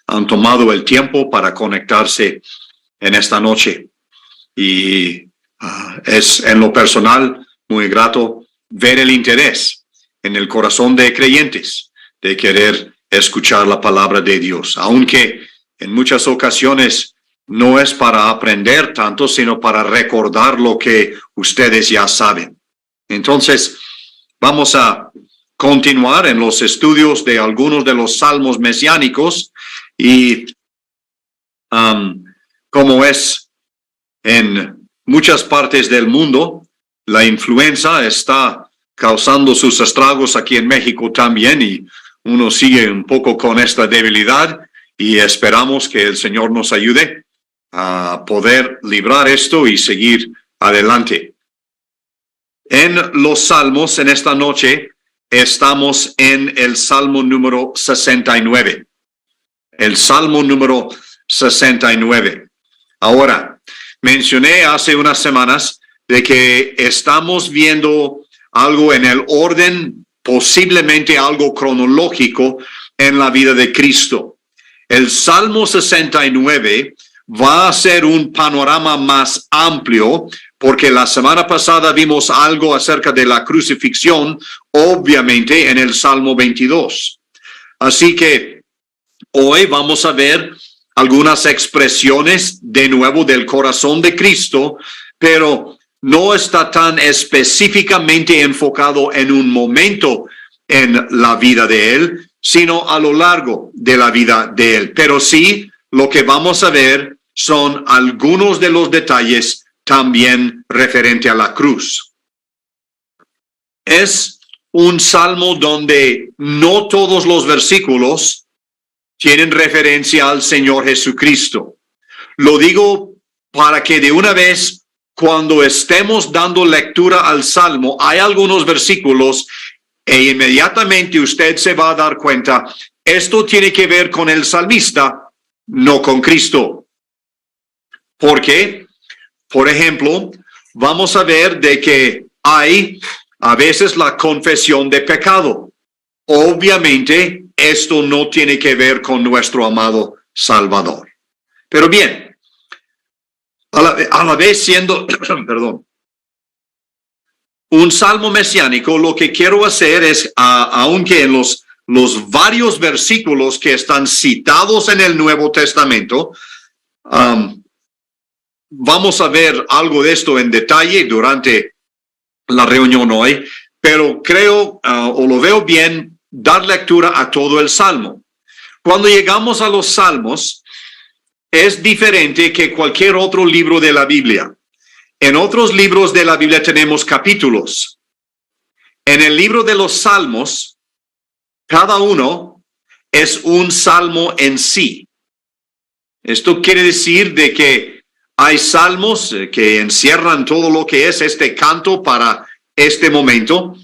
han tomado el tiempo para conectarse en esta noche. Y es en lo personal muy grato ver el interés en el corazón de creyentes de querer escuchar la palabra de Dios, aunque en muchas ocasiones no es para aprender tanto, sino para recordar lo que ustedes ya saben. Entonces, vamos a continuar en los estudios de algunos de los salmos mesiánicos y como es en muchas partes del mundo, la influenza está causando sus estragos aquí en México también y uno sigue un poco con esta debilidad y esperamos que el Señor nos ayude a poder librar esto y seguir adelante. En los salmos, en esta noche, estamos en el salmo número 69. El salmo número 69. Ahora, mencioné hace unas semanas de que estamos viendo algo en el orden, posiblemente algo cronológico en la vida de Cristo. El Salmo 69 va a ser un panorama más amplio, porque la semana pasada vimos algo acerca de la crucifixión, obviamente en el Salmo 22. Así que hoy vamos a ver algunas expresiones de nuevo del corazón de Cristo, pero no está tan específicamente enfocado en un momento en la vida de Él, sino a lo largo de la vida de Él. Pero sí, lo que vamos a ver son algunos de los detalles también referente a la cruz. Es un salmo donde no todos los versículos tienen referencia al Señor Jesucristo. Lo digo para que de una vez, cuando estemos dando lectura al salmo, hay algunos versículos e inmediatamente usted se va a dar cuenta, esto tiene que ver con el salmista, no con Cristo. ¿Por qué? Por ejemplo, vamos a ver de que hay a veces la confesión de pecado. Obviamente, esto no tiene que ver con nuestro amado Salvador. Pero bien, a la vez siendo, perdón, un salmo mesiánico, lo que quiero hacer es, aunque en los varios versículos que están citados en el Nuevo Testamento, vamos a ver algo de esto en detalle durante la reunión hoy, pero creo o lo veo bien dar lectura a todo el salmo. Cuando llegamos a los salmos, es diferente que cualquier otro libro de la Biblia. En otros libros de la Biblia tenemos capítulos. En el libro de los salmos, cada uno es un salmo en sí. Esto quiere decir de que hay salmos que encierran todo lo que es este canto para este momento.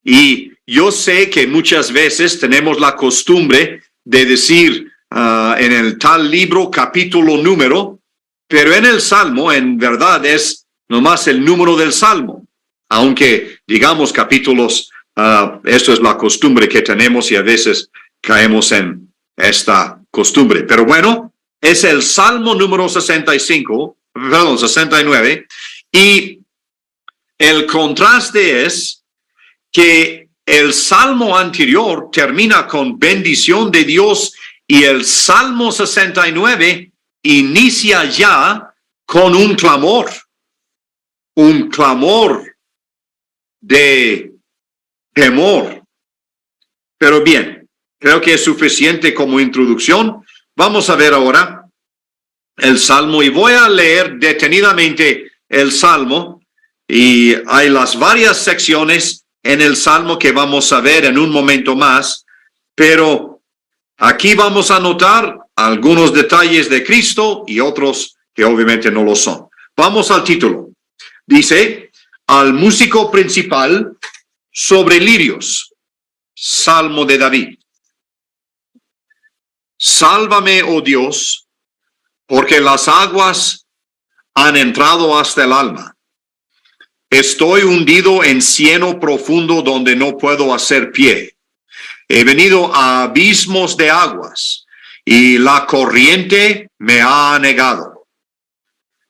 Y yo sé que muchas veces tenemos la costumbre de decir en el tal libro, capítulo, número, pero en el salmo, en verdad, es nomás el número del salmo. Aunque digamos capítulos, esto es la costumbre que tenemos y a veces caemos en esta costumbre. Pero bueno, es el salmo número 69, y el contraste es que el salmo anterior termina con bendición de Dios y el salmo 69 inicia ya con un clamor de temor. Pero bien, creo que es suficiente como introducción. Vamos a ver ahora el salmo y voy a leer detenidamente el salmo, y hay las varias secciones en el salmo que vamos a ver en un momento más, pero aquí vamos a notar algunos detalles de Cristo y otros que obviamente no lo son. Vamos al título. Dice, al músico principal sobre lirios, salmo de David. Sálvame, oh Dios, porque las aguas han entrado hasta el alma. Estoy hundido en cieno profundo donde no puedo hacer pie. He venido a abismos de aguas y la corriente me ha anegado.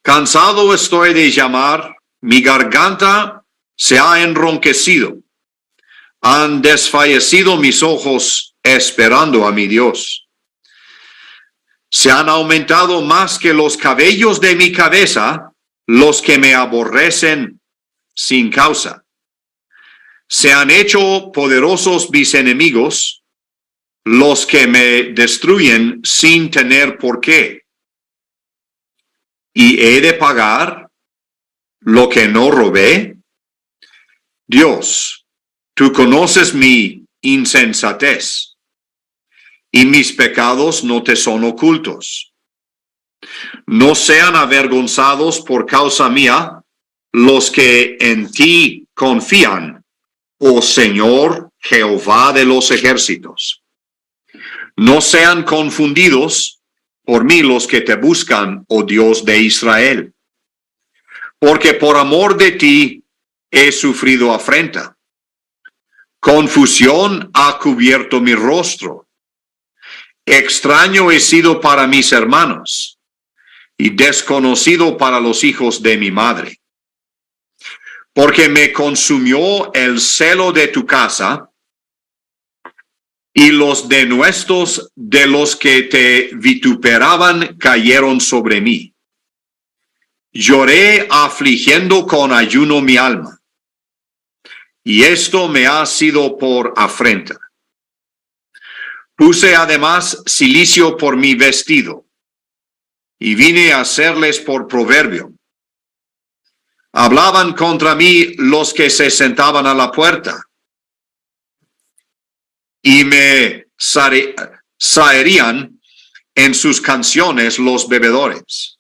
Cansado estoy de llamar, mi garganta se ha enronquecido. Han desfallecido mis ojos esperando a mi Dios. Se han aumentado más que los cabellos de mi cabeza los que me aborrecen sin causa. Se han hecho poderosos mis enemigos, los que me destruyen sin tener por qué. ¿Y he de pagar lo que no robé? Dios, tú conoces mi insensatez, y mis pecados no te son ocultos. No sean avergonzados por causa mía los que en ti confían, oh Señor Jehová de los ejércitos. No sean confundidos por mí los que te buscan, oh Dios de Israel. Porque por amor de ti he sufrido afrenta. Confusión ha cubierto mi rostro. Extraño he sido para mis hermanos y desconocido para los hijos de mi madre. Porque me consumió el celo de tu casa, y los denuestos de los que te vituperaban cayeron sobre mí. Lloré afligiendo con ayuno mi alma, y esto me ha sido por afrenta. Puse además cilicio por mi vestido, y vine a hacerles por proverbio. Hablaban contra mí los que se sentaban a la puerta, y me saerían en sus canciones los bebedores.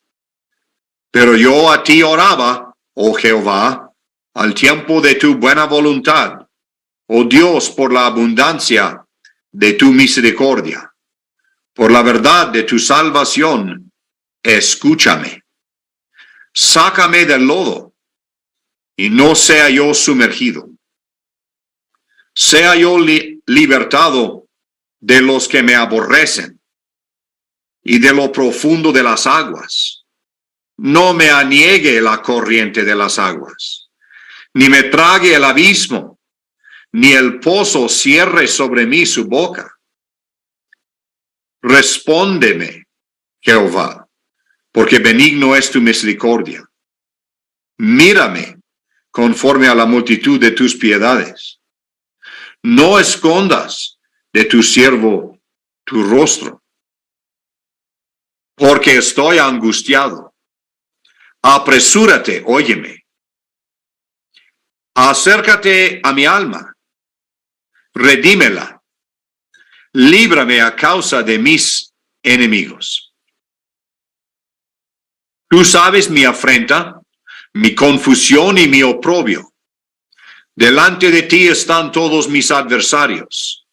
Pero yo a ti oraba, oh Jehová, al tiempo de tu buena voluntad, oh Dios, por la abundancia de tu misericordia. Por la verdad de tu salvación, escúchame. Sácame del lodo, y no sea yo sumergido. Sea yo libertado de los que me aborrecen, y de lo profundo de las aguas. No me aniegue la corriente de las aguas, ni me trague el abismo, ni el pozo cierre sobre mí su boca. Respóndeme, Jehová, porque benigno es tu misericordia. Mírame conforme a la multitud de tus piedades. No escondas de tu siervo tu rostro, porque estoy angustiado. Apresúrate, óyeme. Acércate a mi alma, redímela. Líbrame a causa de mis enemigos. Tú sabes mi afrenta, mi confusión y mi oprobio. Delante de ti están todos mis adversarios.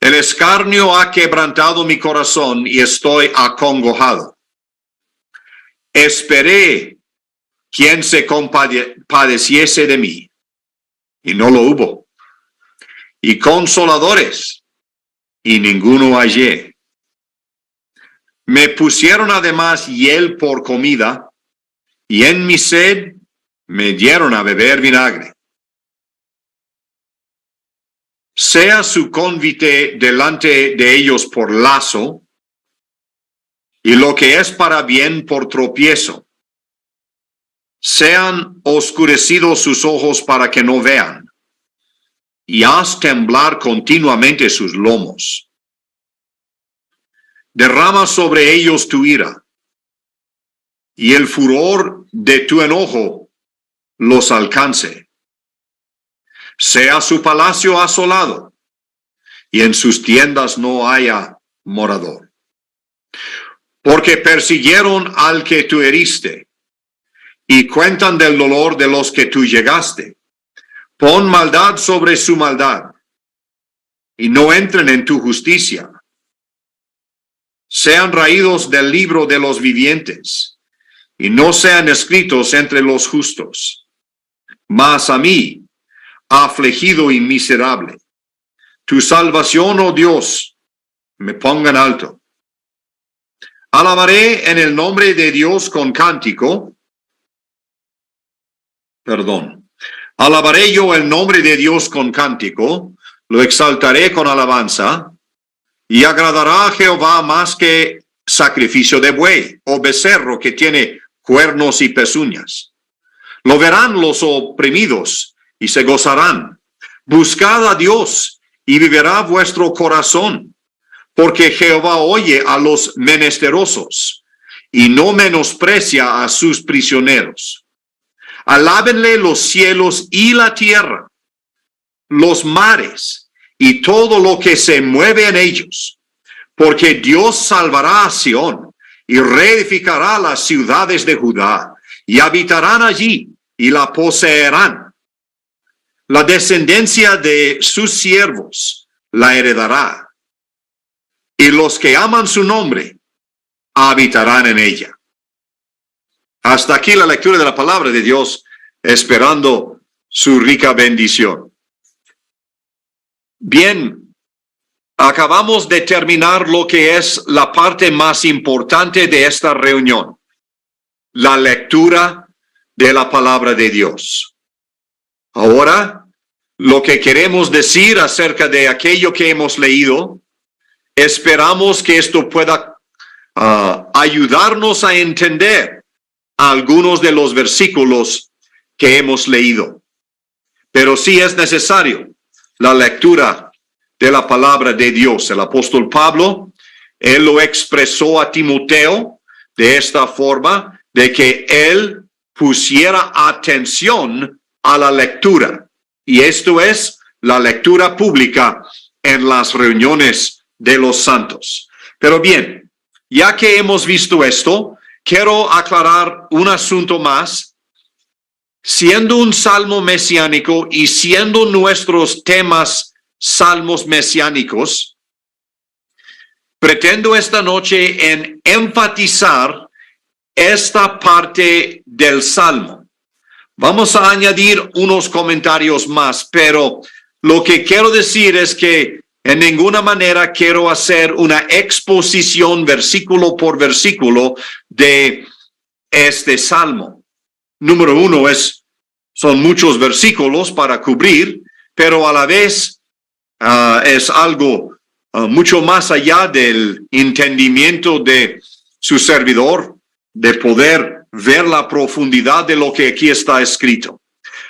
El escarnio ha quebrantado mi corazón y estoy acongojado. Esperé quien se compadeciese de mí, y no lo hubo. Y consoladores, y ninguno hallé. Me pusieron además hiel por comida, y en mi sed me dieron a beber vinagre. Sea su convite delante de ellos por lazo, y lo que es para bien por tropiezo. Sean oscurecidos sus ojos para que no vean, y haz temblar continuamente sus lomos. Derrama sobre ellos tu ira, y el furor de tu enojo los alcance. Sea su palacio asolado, y en sus tiendas no haya morador. Porque persiguieron al que tú heriste, y cuentan del dolor de los que tú llegaste. Pon maldad sobre su maldad, y no entren en tu justicia. Sean raídos del libro de los vivientes, y no sean escritos entre los justos. Mas a mí, afligido y miserable, tu salvación, oh Dios, me ponga en alto. Alabaré en el nombre de Dios con cántico. Alabaré yo el nombre de Dios con cántico, lo exaltaré con alabanza, y agradará a Jehová más que sacrificio de buey o becerro que tiene cuernos y pezuñas. Lo verán los oprimidos y se gozarán. Buscad a Dios y vivirá vuestro corazón, porque Jehová oye a los menesterosos y no menosprecia a sus prisioneros. Alábenle los cielos y la tierra, los mares y todo lo que se mueve en ellos, porque Dios salvará a Sión y reedificará las ciudades de Judá, y habitarán allí y la poseerán. La descendencia de sus siervos la heredará, y los que aman su nombre habitarán en ella. Hasta aquí la lectura de la palabra de Dios, esperando su rica bendición. Bien, acabamos de terminar lo que es la parte más importante de esta reunión, la lectura de la palabra de Dios. Ahora, lo que queremos decir acerca de aquello que hemos leído, esperamos que esto pueda ayudarnos a entender algunos de los versículos que hemos leído. Pero sí es necesario la lectura de la palabra de Dios. El apóstol Pablo, él lo expresó a Timoteo de esta forma, de que él pusiera atención a la lectura. Y esto es la lectura pública en las reuniones de los santos. Pero bien, ya que hemos visto esto, quiero aclarar un asunto más. Siendo un salmo mesiánico y siendo nuestros temas salmos mesiánicos, pretendo esta noche en enfatizar esta parte del salmo. Vamos a añadir unos comentarios más, pero lo que quiero decir es que en ninguna manera quiero hacer una exposición versículo por versículo de este salmo. Número uno, son muchos versículos para cubrir, pero a la vez es algo mucho más allá del entendimiento de su servidor, de poder ver la profundidad de lo que aquí está escrito.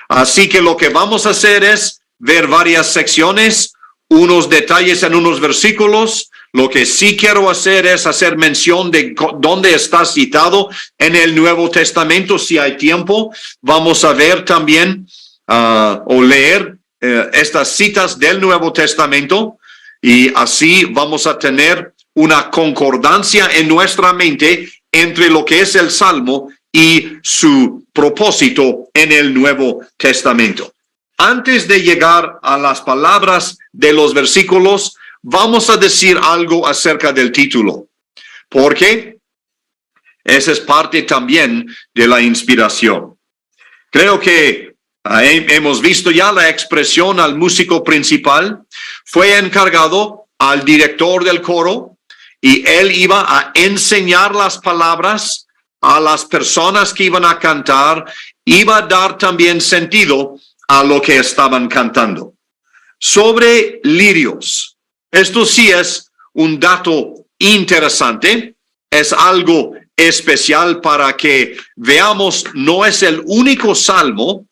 Así que lo que vamos a hacer es ver varias secciones, unos detalles en unos versículos. Lo que sí quiero hacer es hacer mención de dónde está citado en el Nuevo Testamento. Si hay tiempo, vamos a ver también o leer estas citas del Nuevo Testamento, y así vamos a tener una concordancia en nuestra mente entre lo que es el Salmo y su propósito en el Nuevo Testamento. Antes de llegar a las palabras de los versículos, vamos a decir algo acerca del título, porque esa es parte también de la inspiración. Creo que hemos visto ya la expresión al músico principal. Fue encargado al director del coro y él iba a enseñar las palabras a las personas que iban a cantar, iba a dar también sentido a lo que estaban cantando. Sobre lirios. Esto sí es un dato interesante, es algo especial para que veamos, no es el único salmo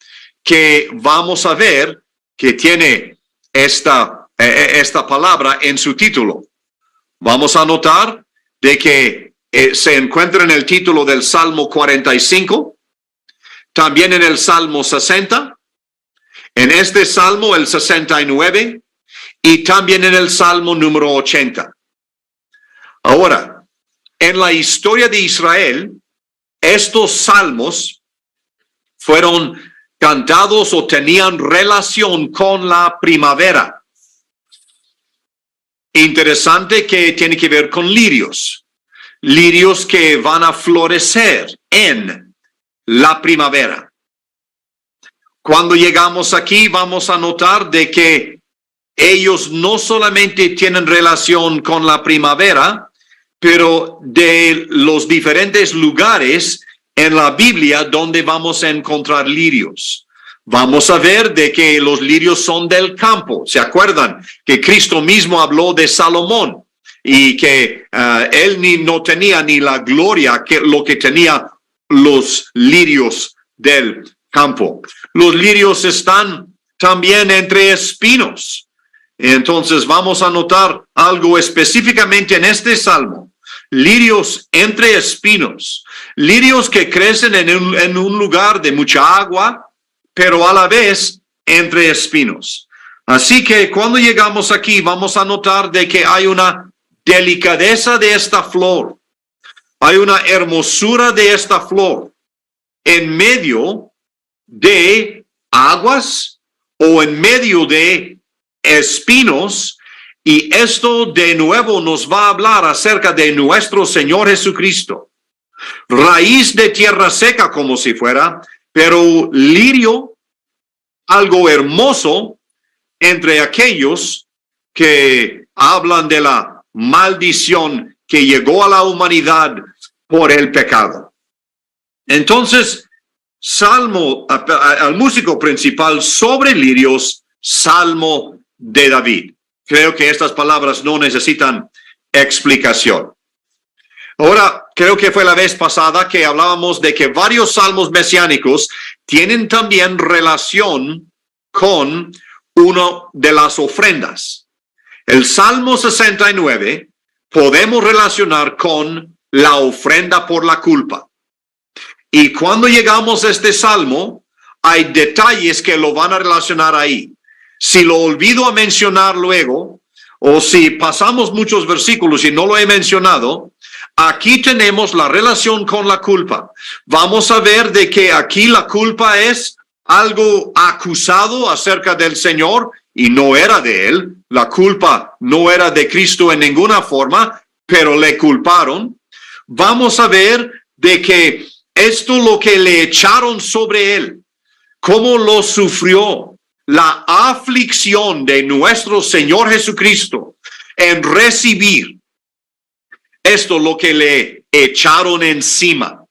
que vamos a ver que tiene esta palabra en su título. Vamos a notar de que se encuentra en el título del Salmo 45, también en el Salmo 60, en este Salmo el 69, y también en el Salmo número 80. Ahora, en la historia de Israel, estos salmos fueron cantados o tenían relación con la primavera. Interesante que tiene que ver con lirios. Lirios que van a florecer en la primavera. Cuando llegamos aquí, vamos a notar de que ellos no solamente tienen relación con la primavera, pero de los diferentes lugares en la Biblia donde vamos a encontrar lirios. Vamos a ver de que los lirios son del campo. ¿Se acuerdan que Cristo mismo habló de Salomón y que él no tenía ni la gloria que lo que tenía los lirios del campo? Los lirios están también entre espinos. Entonces vamos a notar algo específicamente en este salmo. Lirios entre espinos. Lirios que crecen en un lugar de mucha agua, pero a la vez entre espinos. Así que cuando llegamos aquí vamos a notar de que hay una delicadeza de esta flor. Hay una hermosura de esta flor en medio de aguas o en medio de espinos. Y esto de nuevo nos va a hablar acerca de nuestro Señor Jesucristo. Raíz de tierra seca como si fuera, pero lirio, algo hermoso entre aquellos que hablan de la maldición que llegó a la humanidad por el pecado. Entonces, salmo al músico principal sobre lirios, salmo de David. Creo que estas palabras no necesitan explicación. Ahora, creo que fue la vez pasada que hablábamos de que varios salmos mesiánicos tienen también relación con una de las ofrendas. El Salmo 69 podemos relacionar con la ofrenda por la culpa. Y cuando llegamos a este salmo, hay detalles que lo van a relacionar ahí. Si lo olvido a mencionar luego, o si pasamos muchos versículos y no lo he mencionado, aquí tenemos la relación con la culpa. Vamos a ver de que aquí la culpa es algo acusado acerca del Señor y no era de él. La culpa no era de Cristo en ninguna forma, pero le culparon. Vamos a ver de que esto lo que le echaron sobre él, cómo lo sufrió, la aflicción de nuestro Señor Jesucristo en recibir esto lo que le echaron encima.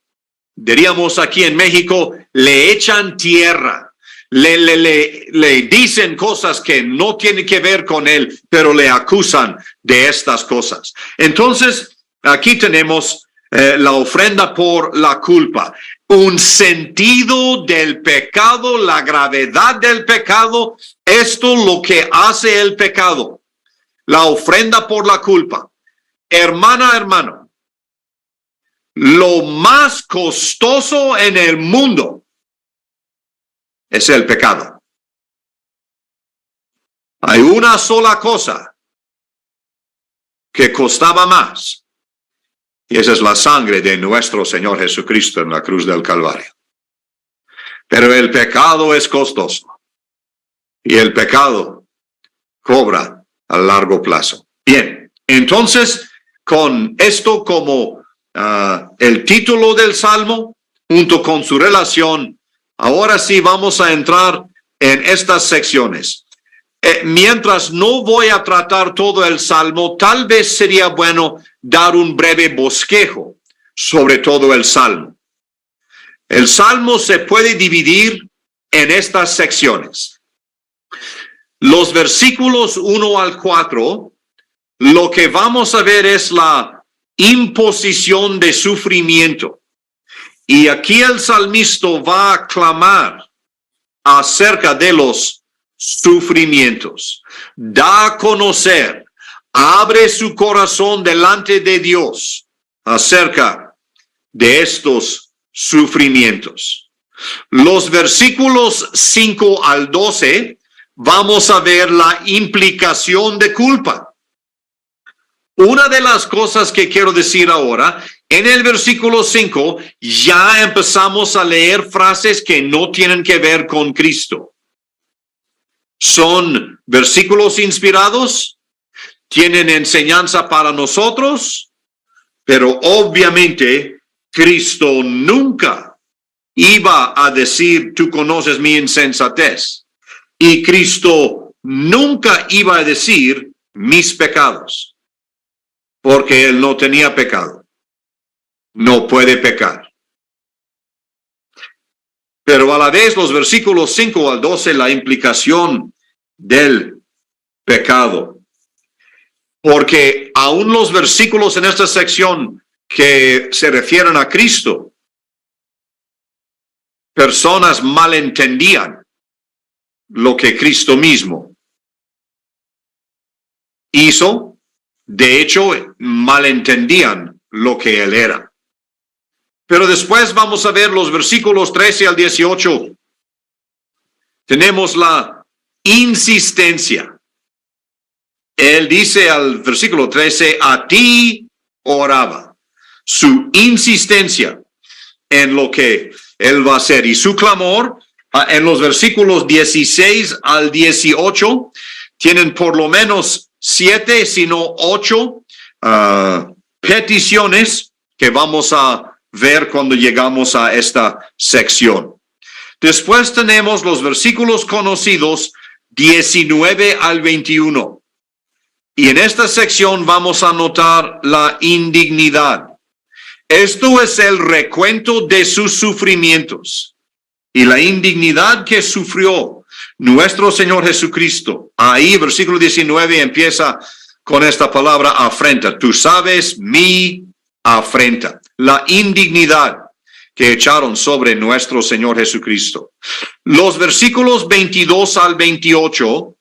Diríamos aquí en México, le echan tierra, le dicen cosas que no tienen que ver con él, pero le acusan de estas cosas. Entonces, aquí tenemos la ofrenda por la culpa. Un sentido del pecado, la gravedad del pecado, esto lo que hace el pecado. La ofrenda por la culpa. Hermana, hermano, lo más costoso en el mundo es el pecado. Hay una sola cosa que costaba más, y esa es la sangre de nuestro Señor Jesucristo en la cruz del Calvario. Pero el pecado es costoso, y el pecado cobra a largo plazo. Bien, entonces, con esto como el título del Salmo, junto con su relación, ahora sí vamos a entrar en estas secciones. Mientras no voy a tratar todo el Salmo, tal vez sería bueno dar un breve bosquejo sobre todo el Salmo. El Salmo se puede dividir en estas secciones. Los versículos 1 al 4, lo que vamos a ver es la imposición de sufrimiento. Y aquí el salmista va a clamar acerca de los sufrimientos. Da a conocer, abre su corazón delante de Dios acerca de estos sufrimientos. Los versículos 5 al 12, vamos a ver la implicación de culpa. Una de las cosas que quiero decir ahora, en el versículo 5, ya empezamos a leer frases que no tienen que ver con Cristo. Son versículos inspirados, tienen enseñanza para nosotros, pero obviamente Cristo nunca iba a decir, tú conoces mi insensatez. Y Cristo nunca iba a decir mis pecados. porque él no tenía pecado. No puede pecar. Pero a la vez los versículos 5 al 12, la implicación del pecado. Porque aún los versículos en esta sección que se refieren a Cristo, personas malentendían lo que Cristo mismo hizo. De hecho, malentendían lo que él era. Pero después vamos a ver los versículos 13 al 18. Tenemos la insistencia. Él dice al versículo 13, a ti oraba. Su insistencia en lo que él va a hacer y su clamor en los versículos 16 al 18 tienen por lo menos 7, sino 8 peticiones que vamos a ver cuando llegamos a esta sección. Después tenemos los versículos conocidos 19 al 21. Y en esta sección vamos a notar la indignidad. Esto es el recuento de sus sufrimientos y la indignidad que sufrió nuestro Señor Jesucristo. Ahí, versículo 19, empieza con esta palabra afrenta. Tú sabes mi afrenta. La indignidad que echaron sobre nuestro Señor Jesucristo. Los versículos 22 al 28,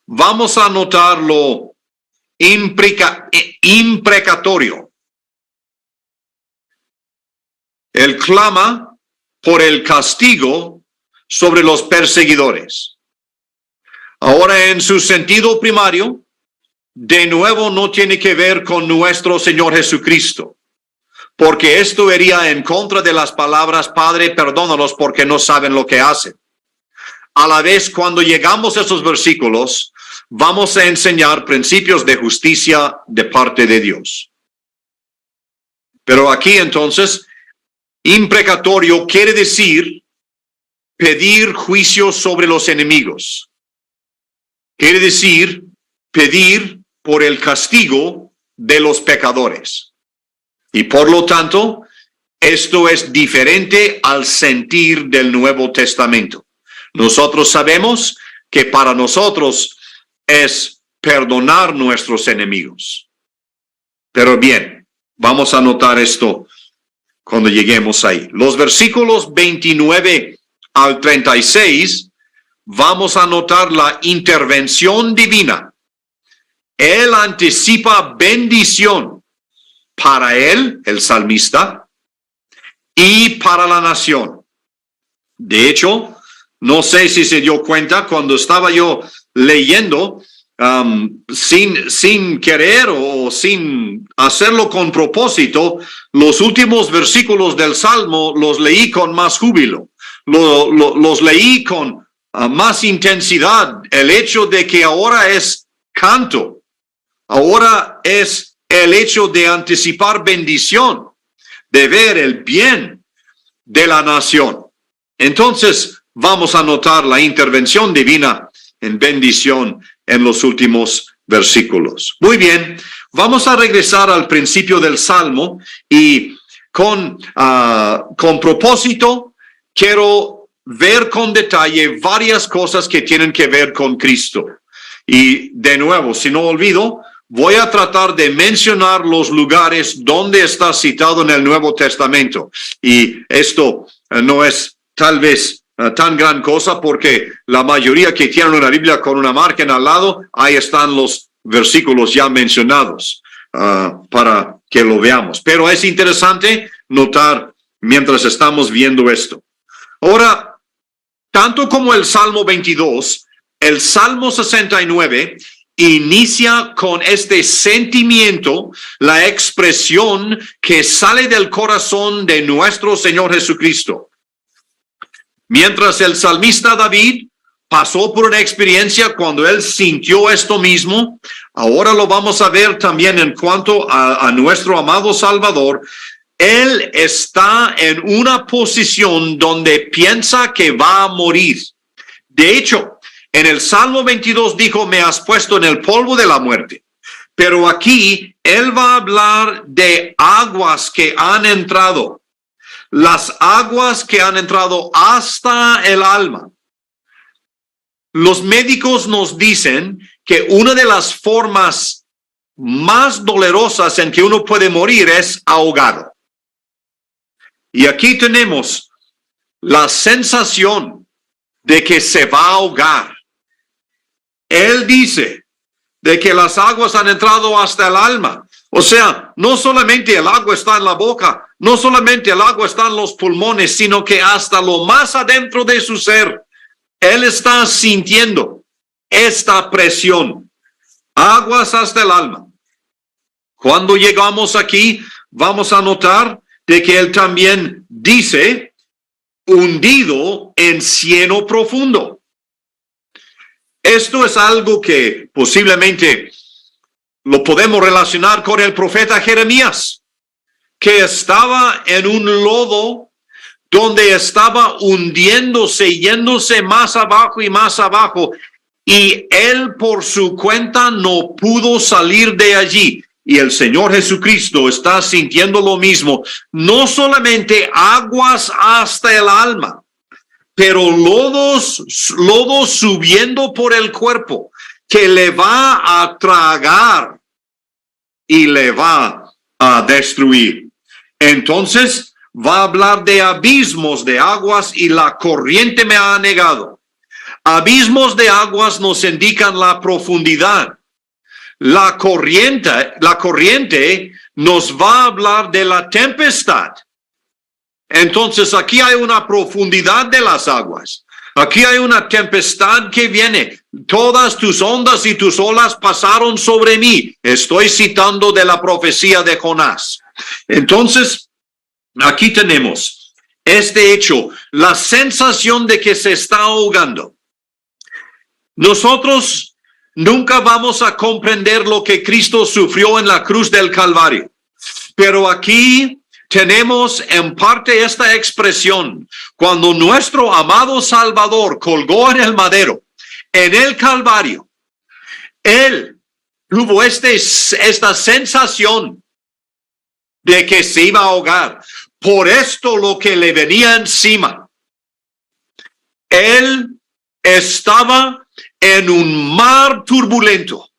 vamos a notar lo imprecatorio. Él clama por el castigo sobre los perseguidores. Ahora, en su sentido primario, de nuevo no tiene que ver con nuestro Señor Jesucristo, porque esto iría en contra de las palabras, Padre, perdónalos porque no saben lo que hacen. A la vez, cuando llegamos a esos versículos, vamos a enseñar principios de justicia de parte de Dios. Pero aquí entonces, imprecatorio quiere decir pedir juicio sobre los enemigos. Quiere decir pedir por el castigo de los pecadores. Y por lo tanto, esto es diferente al sentir del Nuevo Testamento. Nosotros sabemos que para nosotros es perdonar nuestros enemigos. Pero bien, vamos a notar esto cuando lleguemos ahí. Los versículos 29 al 36, vamos a notar la intervención divina. Él anticipa bendición para él, el salmista, y para la nación. De hecho, no sé si se dio cuenta cuando estaba yo leyendo, sin querer o sin hacerlo con propósito, los últimos versículos del Salmo los leí con más júbilo, los leí con más intensidad. El hecho de que ahora es canto, ahora es el hecho de anticipar bendición, de ver el bien de la nación. Entonces vamos a notar la intervención divina en bendición en los últimos versículos. Muy bien, vamos a regresar al principio del Salmo y con propósito quiero ver con detalle varias cosas que tienen que ver con Cristo. Y de nuevo, si no olvido, voy a tratar de mencionar los lugares donde está citado en el Nuevo Testamento. Y esto no es tal vez tan gran cosa, porque la mayoría que tienen una Biblia con una margen al lado, ahí están los versículos ya mencionados para que lo veamos. Pero es interesante notar mientras estamos viendo esto. Ahora, tanto como el Salmo 22, el Salmo 69 inicia con este sentimiento, la expresión que sale del corazón de nuestro Señor Jesucristo. Mientras el salmista David pasó por una experiencia cuando él sintió esto mismo, ahora lo vamos a ver también en cuanto a nuestro amado Salvador. Él está en una posición donde piensa que va a morir. De hecho, en el Salmo 22 dijo, me has puesto en el polvo de la muerte. Pero aquí él va a hablar de aguas que han entrado. Las aguas que han entrado hasta el alma. Los médicos nos dicen que una de las formas más dolorosas en que uno puede morir es ahogado. Y aquí tenemos la sensación de que se va a ahogar. Él dice de que las aguas han entrado hasta el alma. O sea, no solamente el agua está en la boca, no solamente el agua está en los pulmones, sino que hasta lo más adentro de su ser, él está sintiendo esta presión. Aguas hasta el alma. Cuando llegamos aquí, vamos a notar de que él también dice, hundido en cieno profundo. Esto es algo que posiblemente lo podemos relacionar con el profeta Jeremías, que estaba en un lodo donde estaba hundiéndose, yéndose más abajo y más abajo, y él por su cuenta no pudo salir de allí. Y el Señor Jesucristo está sintiendo lo mismo, no solamente aguas hasta el alma, pero lodos subiendo por el cuerpo, que le va a tragar y le va a destruir. Entonces va a hablar de abismos de aguas y la corriente me ha anegado. Abismos de aguas nos indican la profundidad. La corriente nos va a hablar de la tempestad. Entonces aquí hay una profundidad de las aguas. Aquí hay una tempestad que viene. Todas tus ondas y tus olas pasaron sobre mí. Estoy citando de la profecía de Jonás. Entonces, aquí tenemos este hecho, la sensación de que se está ahogando. Nosotros nunca vamos a comprender lo que Cristo sufrió en la cruz del Calvario. Pero aquí tenemos en parte esta expresión. Cuando nuestro amado Salvador colgó en el madero, en el Calvario, él tuvo esta sensación de que se iba a ahogar. Por esto lo que le venía encima. Él estaba en un mar turbulento.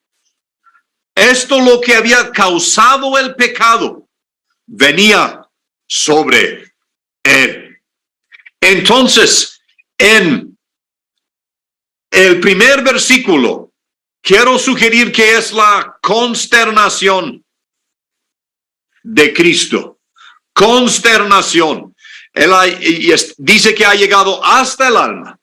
Esto lo que había causado el pecado venía sobre él. Entonces, en el primer versículo, quiero sugerir que es la consternación de Cristo. Consternación. Él dice que ha llegado hasta el alma.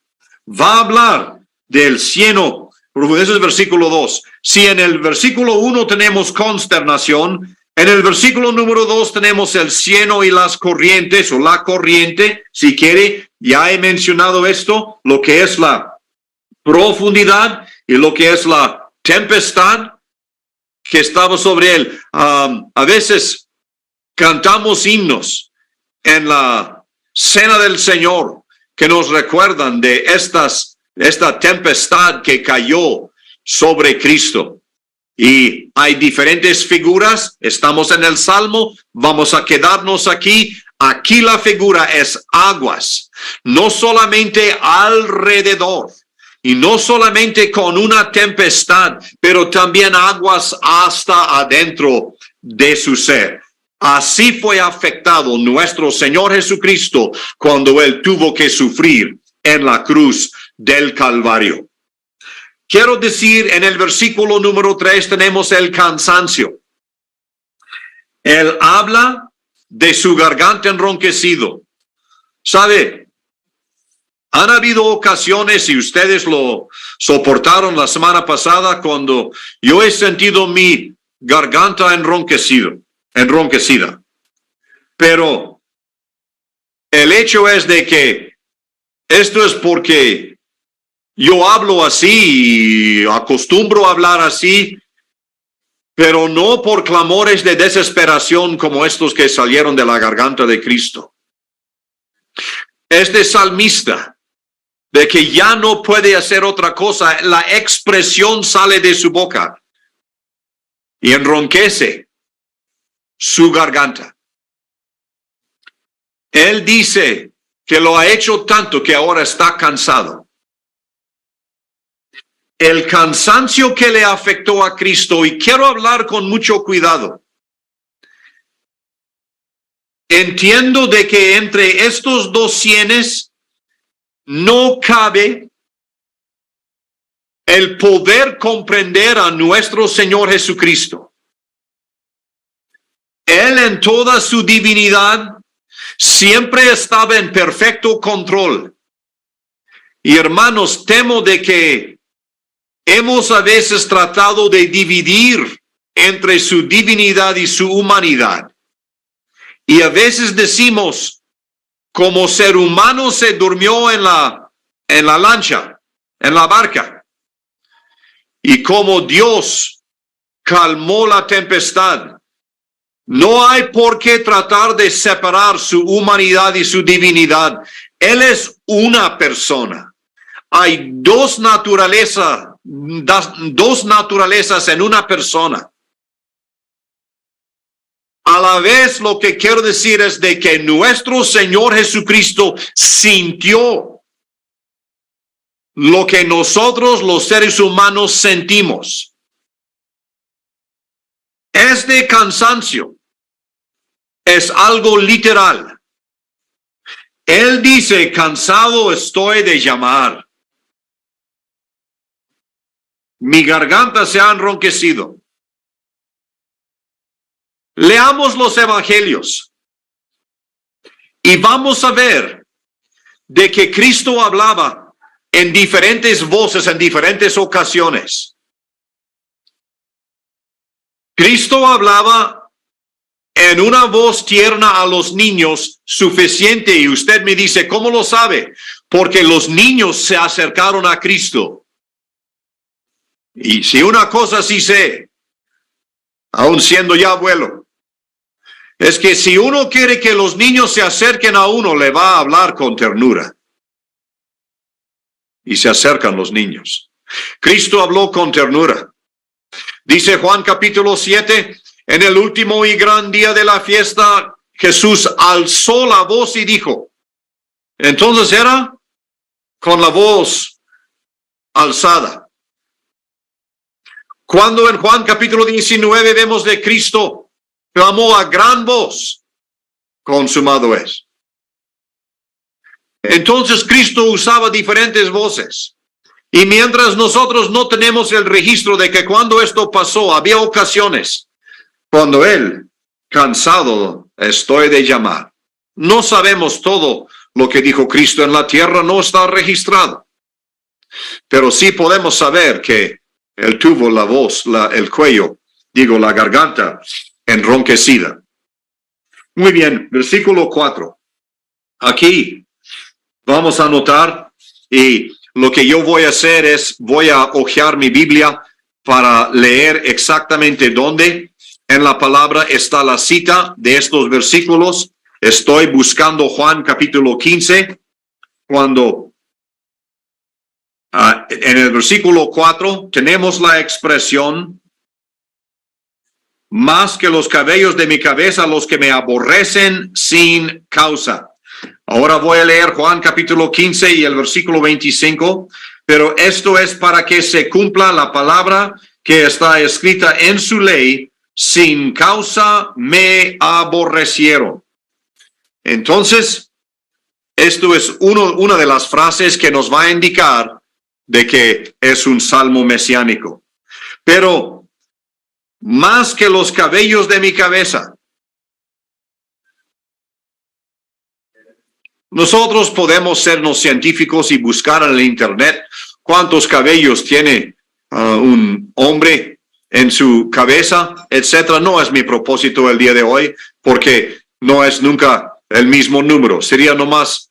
Va a hablar del cieno. Ese es el versículo 2. Si en el versículo 1 tenemos consternación, en el versículo número 2 tenemos el cieno y las corrientes, o la corriente, si quiere. Ya he mencionado esto, lo que es la profundidad y lo que es la tempestad que estaba sobre él. A veces cantamos himnos en la cena del Señor que nos recuerdan de esta tempestad que cayó sobre Cristo. Y hay diferentes figuras. Estamos en el Salmo. Vamos a quedarnos aquí. Aquí la figura es aguas. No solamente alrededor. Y no solamente con una tempestad, pero también aguas hasta adentro de su ser. Así fue afectado nuestro Señor Jesucristo cuando él tuvo que sufrir en la cruz del Calvario. Quiero decir, en el versículo número 3 tenemos el cansancio. Él habla de su garganta enronquecido. ¿Sabe? Han habido ocasiones, y ustedes lo soportaron la semana pasada, cuando yo he sentido mi garganta enronquecida. Pero el hecho es de que esto es porque yo hablo así y acostumbro a hablar así, pero no por clamores de desesperación como estos que salieron de la garganta de Cristo. Este salmista, de que ya no puede hacer otra cosa, la expresión sale de su boca. y enronquece su garganta. Él dice que lo ha hecho tanto que ahora está cansado. El cansancio que le afectó a Cristo, y quiero hablar con mucho cuidado. Entiendo de que entre estos dos sienes no cabe el poder comprender a nuestro Señor Jesucristo. Él en toda su divinidad siempre estaba en perfecto control. Y hermanos, temo de que hemos a veces tratado de dividir entre su divinidad y su humanidad. Y a veces decimos, como ser humano se durmió en la lancha, en la barca. Y como Dios calmó la tempestad. No hay por qué tratar de separar su humanidad y su divinidad. Él es una persona. Hay dos naturalezas en una persona. A la vez, lo que quiero decir es de que nuestro Señor Jesucristo sintió lo que nosotros los seres humanos sentimos. Este cansancio es algo literal. Él dice, cansado estoy de llamar. Mi garganta se ha enronquecido. Leamos los evangelios y vamos a ver de que Cristo hablaba en diferentes voces, en diferentes ocasiones. Cristo hablaba en una voz tierna a los niños suficiente, y usted me dice, ¿cómo lo sabe? Porque los niños se acercaron a Cristo. Y si una cosa sí sé, aún siendo ya abuelo, es que si uno quiere que los niños se acerquen a uno, le va a hablar con ternura. Y se acercan los niños. Cristo habló con ternura. Dice Juan capítulo 7, en el último y gran día de la fiesta, Jesús alzó la voz y dijo. Entonces era con la voz alzada. Cuando en Juan capítulo 19 vemos de Cristo, clamó a gran voz, consumado es. Entonces Cristo usaba diferentes voces. Y mientras nosotros no tenemos el registro de que cuando esto pasó, había ocasiones cuando Él, cansado estoy de llamar. No sabemos todo lo que dijo Cristo en la tierra, no está registrado. Pero sí podemos saber que Él tuvo la voz, el cuello, la garganta enronquecida. Muy bien, versículo 4. Aquí vamos a notar, y lo que yo voy a hacer es, voy a hojear mi Biblia para leer exactamente dónde en la palabra está la cita de estos versículos. Estoy buscando Juan capítulo 15, cuando en el versículo 4 tenemos la expresión, más que los cabellos de mi cabeza, los que me aborrecen sin causa. Ahora voy a leer Juan capítulo 15 y el versículo 25, pero esto es para que se cumpla la palabra que está escrita en su ley, sin causa me aborrecieron. Entonces, esto es una de las frases que nos va a indicar de que es un salmo mesiánico. Pero más que los cabellos de mi cabeza. Nosotros podemos sernos científicos y buscar en el internet cuántos cabellos tiene un hombre en su cabeza, etcétera. No es mi propósito el día de hoy, porque no es nunca el mismo número. Sería nomás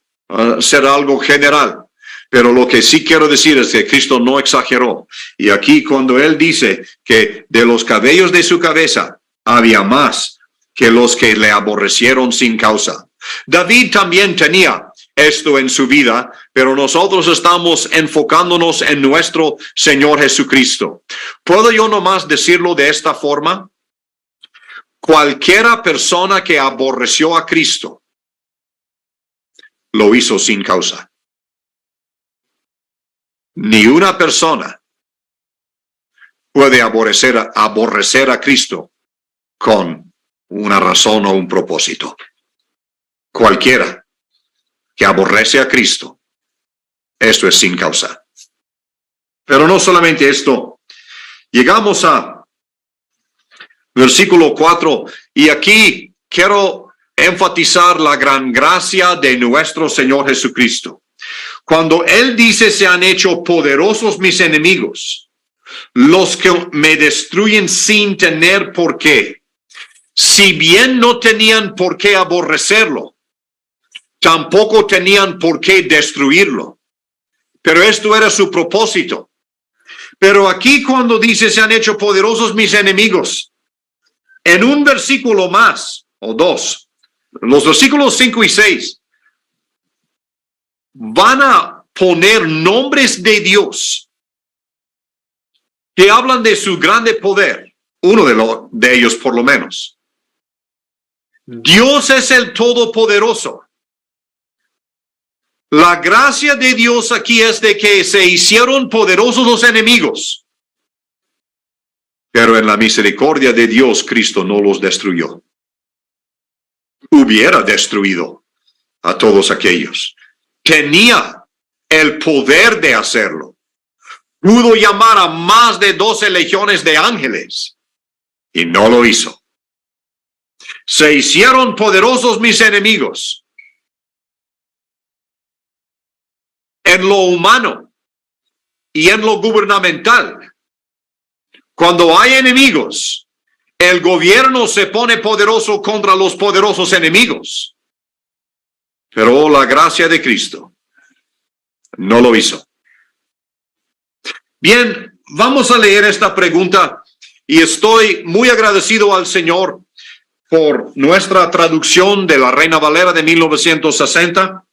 ser algo general. Pero lo que sí quiero decir es que Cristo no exageró. Y aquí cuando Él dice que de los cabellos de su cabeza había más que los que le aborrecieron sin causa. David también tenía esto en su vida, pero nosotros estamos enfocándonos en nuestro Señor Jesucristo. ¿Puedo yo nomás decirlo de esta forma? Cualquiera persona que aborreció a Cristo lo hizo sin causa. Ni una persona puede aborrecer a Cristo con una razón o un propósito. Cualquiera que aborrece a Cristo, esto es sin causa. Pero no solamente esto, llegamos a versículo 4, y aquí quiero enfatizar la gran gracia de nuestro Señor Jesucristo. Cuando Él dice, se han hecho poderosos mis enemigos, los que me destruyen sin tener por qué. Si bien no tenían por qué aborrecerlo, tampoco tenían por qué destruirlo. Pero esto era su propósito. Pero aquí cuando dice, se han hecho poderosos mis enemigos, en un versículo más, o dos, los versículos 5 y 6, van a poner nombres de Dios que hablan de su grande poder, uno de ellos por lo menos. Dios es el Todopoderoso. La gracia de Dios aquí es de que se hicieron poderosos los enemigos, pero en la misericordia de Dios, Cristo no los destruyó. Hubiera destruido a todos aquellos. Tenía el poder de hacerlo. Pudo llamar a más de 12 legiones de ángeles y no lo hizo. Se hicieron poderosos mis enemigos. En lo humano y en lo gubernamental. Cuando hay enemigos, el gobierno se pone poderoso contra los poderosos enemigos. Pero la gracia de Cristo no lo hizo. Bien, vamos a leer esta pregunta y estoy muy agradecido al Señor por nuestra traducción de la Reina Valera de 1960.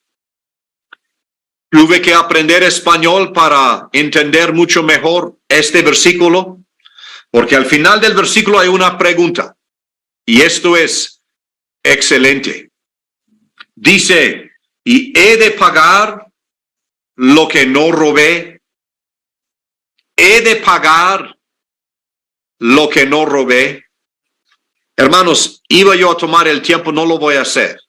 Tuve que aprender español para entender mucho mejor este versículo, porque al final del versículo hay una pregunta, y esto es excelente. Dice, ¿y he de pagar lo que no robé? ¿He de pagar lo que no robé? Hermanos, iba yo a tomar el tiempo, no lo voy a hacer.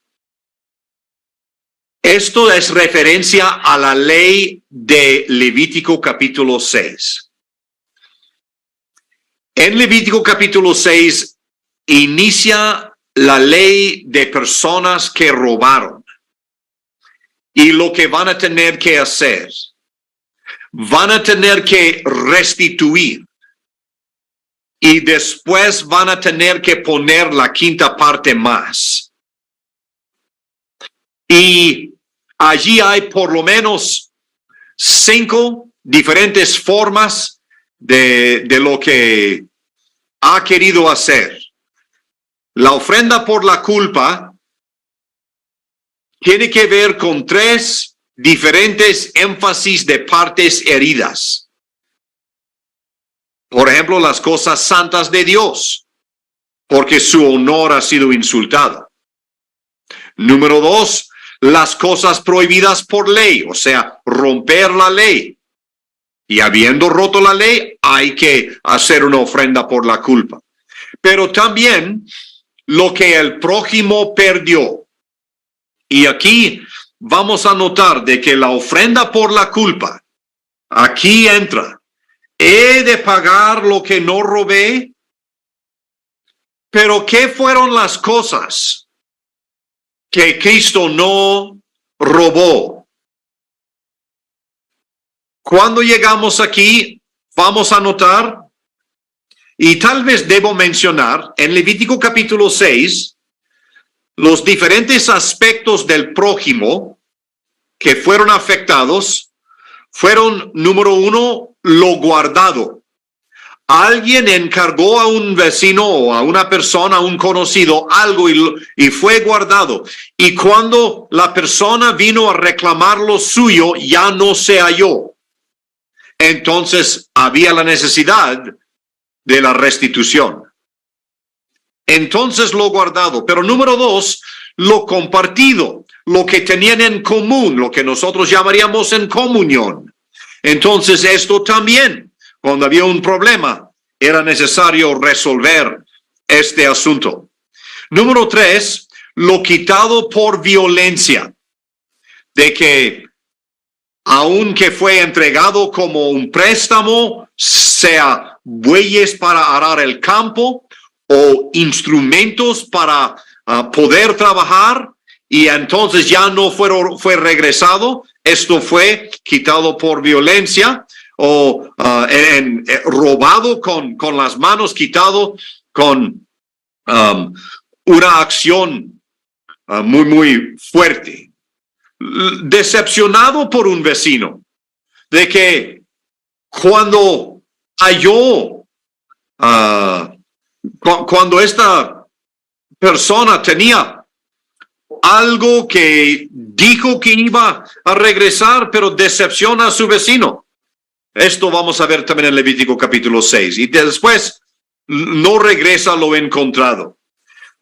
Esto es referencia a la ley de Levítico capítulo 6. En Levítico capítulo 6 inicia la ley de personas que robaron y lo que van a tener que hacer. Van a tener que restituir y después van a tener que poner la quinta parte más. Y allí hay por lo menos 5 diferentes formas de lo que ha querido hacer. La ofrenda por la culpa tiene que ver con 3 diferentes énfasis de partes heridas. Por ejemplo, las cosas santas de Dios, porque su honor ha sido insultado. Número 2, las cosas prohibidas por ley, o sea, romper la ley. Y habiendo roto la ley, hay que hacer una ofrenda por la culpa. Pero también lo que el prójimo perdió. Y aquí vamos a notar de que la ofrenda por la culpa, aquí entra. ¿He de pagar lo que no robé? Pero ¿qué fueron las cosas que Cristo no robó? Cuando llegamos aquí, vamos a notar, y tal vez debo mencionar, en Levítico capítulo 6, los diferentes aspectos del prójimo que fueron afectados fueron, número 1, lo guardado. alguien encargó a un vecino o a una persona, a un conocido, algo y fue guardado. Y cuando la persona vino a reclamar lo suyo, ya no se halló. Entonces había la necesidad de la restitución. Entonces lo guardado. Pero número 2, lo compartido, lo que tenían en común, lo que nosotros llamaríamos en comunión. Entonces esto también, cuando había un problema, era necesario resolver este asunto. Número 3, lo quitado por violencia, de que aunque fue entregado como un préstamo, sea bueyes para arar el campo o instrumentos para poder trabajar, y entonces ya no fue regresado, esto fue quitado por violencia o robado con las manos, quitado con una acción muy fuerte. Decepcionado por un vecino, de que cuando halló, cuando esta persona tenía algo que dijo que iba a regresar, pero decepciona a su vecino. Esto vamos a ver también en Levítico capítulo 6. Y después no regresa lo encontrado.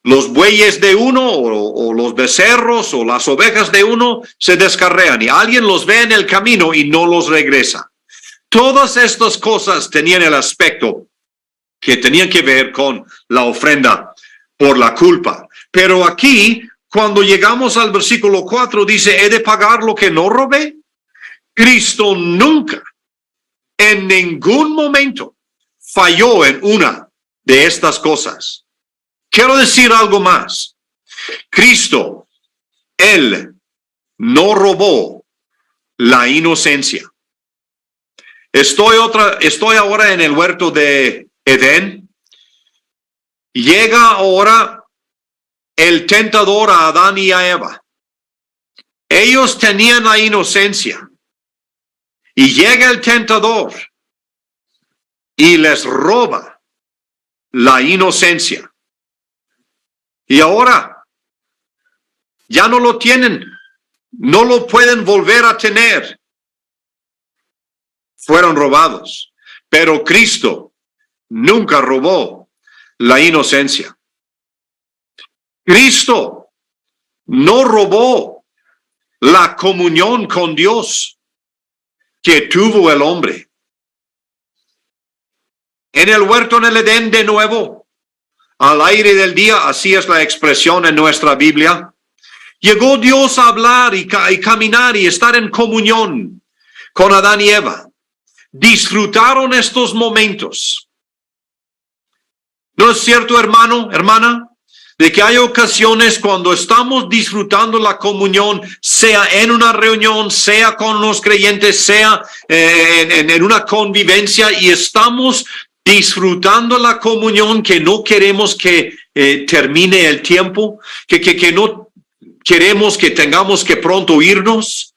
Los bueyes de uno o los becerros o las ovejas de uno se descarrean y alguien los ve en el camino y no los regresa. Todas estas cosas tenían el aspecto que tenían que ver con la ofrenda por la culpa. Pero aquí, cuando llegamos al versículo 4, dice, ¿he de pagar lo que no robé? Cristo nunca, en ningún momento, falló en una de estas cosas. Quiero decir algo más. Cristo, Él no robó la inocencia. Estoy ahora en el huerto de Edén. Llega ahora el tentador a Adán y a Eva. Ellos tenían la inocencia. Y llega el tentador y les roba la inocencia. Y ahora ya no lo tienen, no lo pueden volver a tener. Fueron robados, pero Cristo nunca robó la inocencia. Cristo no robó la comunión con Dios que tuvo el hombre. En el huerto en el Edén de nuevo, al aire del día, así es la expresión en nuestra Biblia, llegó Dios a hablar y caminar y estar en comunión con Adán y Eva. Disfrutaron estos momentos. ¿No es cierto, hermano, hermana? De que hay ocasiones cuando estamos disfrutando la comunión, sea en una reunión, sea con los creyentes, sea en una convivencia, y estamos disfrutando la comunión, que no queremos que termine el tiempo, que no queremos que tengamos que pronto irnos.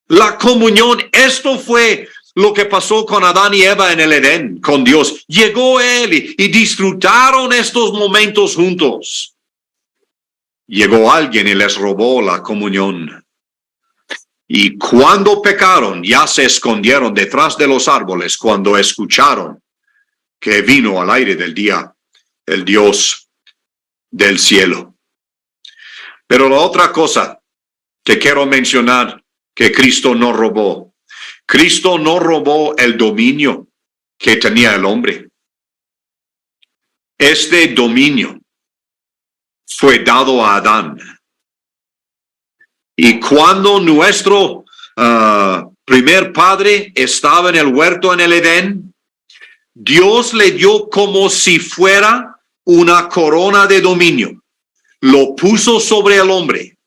La comunión, esto fue lo que pasó con Adán y Eva en el Edén, con Dios. Llegó Él y disfrutaron estos momentos juntos. Llegó alguien y les robó la comunión. Y cuando pecaron, ya se escondieron detrás de los árboles cuando escucharon que vino al aire del día el Dios del cielo. Pero la otra cosa que quiero mencionar que Cristo no robó. Cristo no robó el dominio que tenía el hombre. Este dominio fue dado a Adán. Y cuando nuestro primer padre estaba en el huerto en el Edén, Dios le dio como si fuera una corona de dominio. Lo puso sobre el hombre.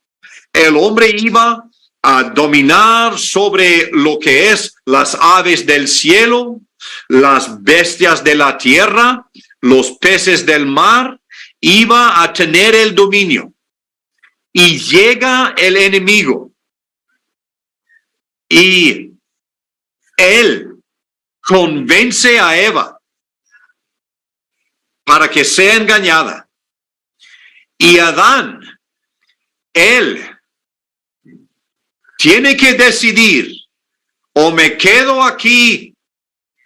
El hombre iba a dominar sobre lo que es las aves del cielo, las bestias de la tierra, los peces del mar. Iba a tener el dominio. Y llega el enemigo. Y él convence a Eva para que sea engañada. Y Adán, él tiene que decidir, o me quedo aquí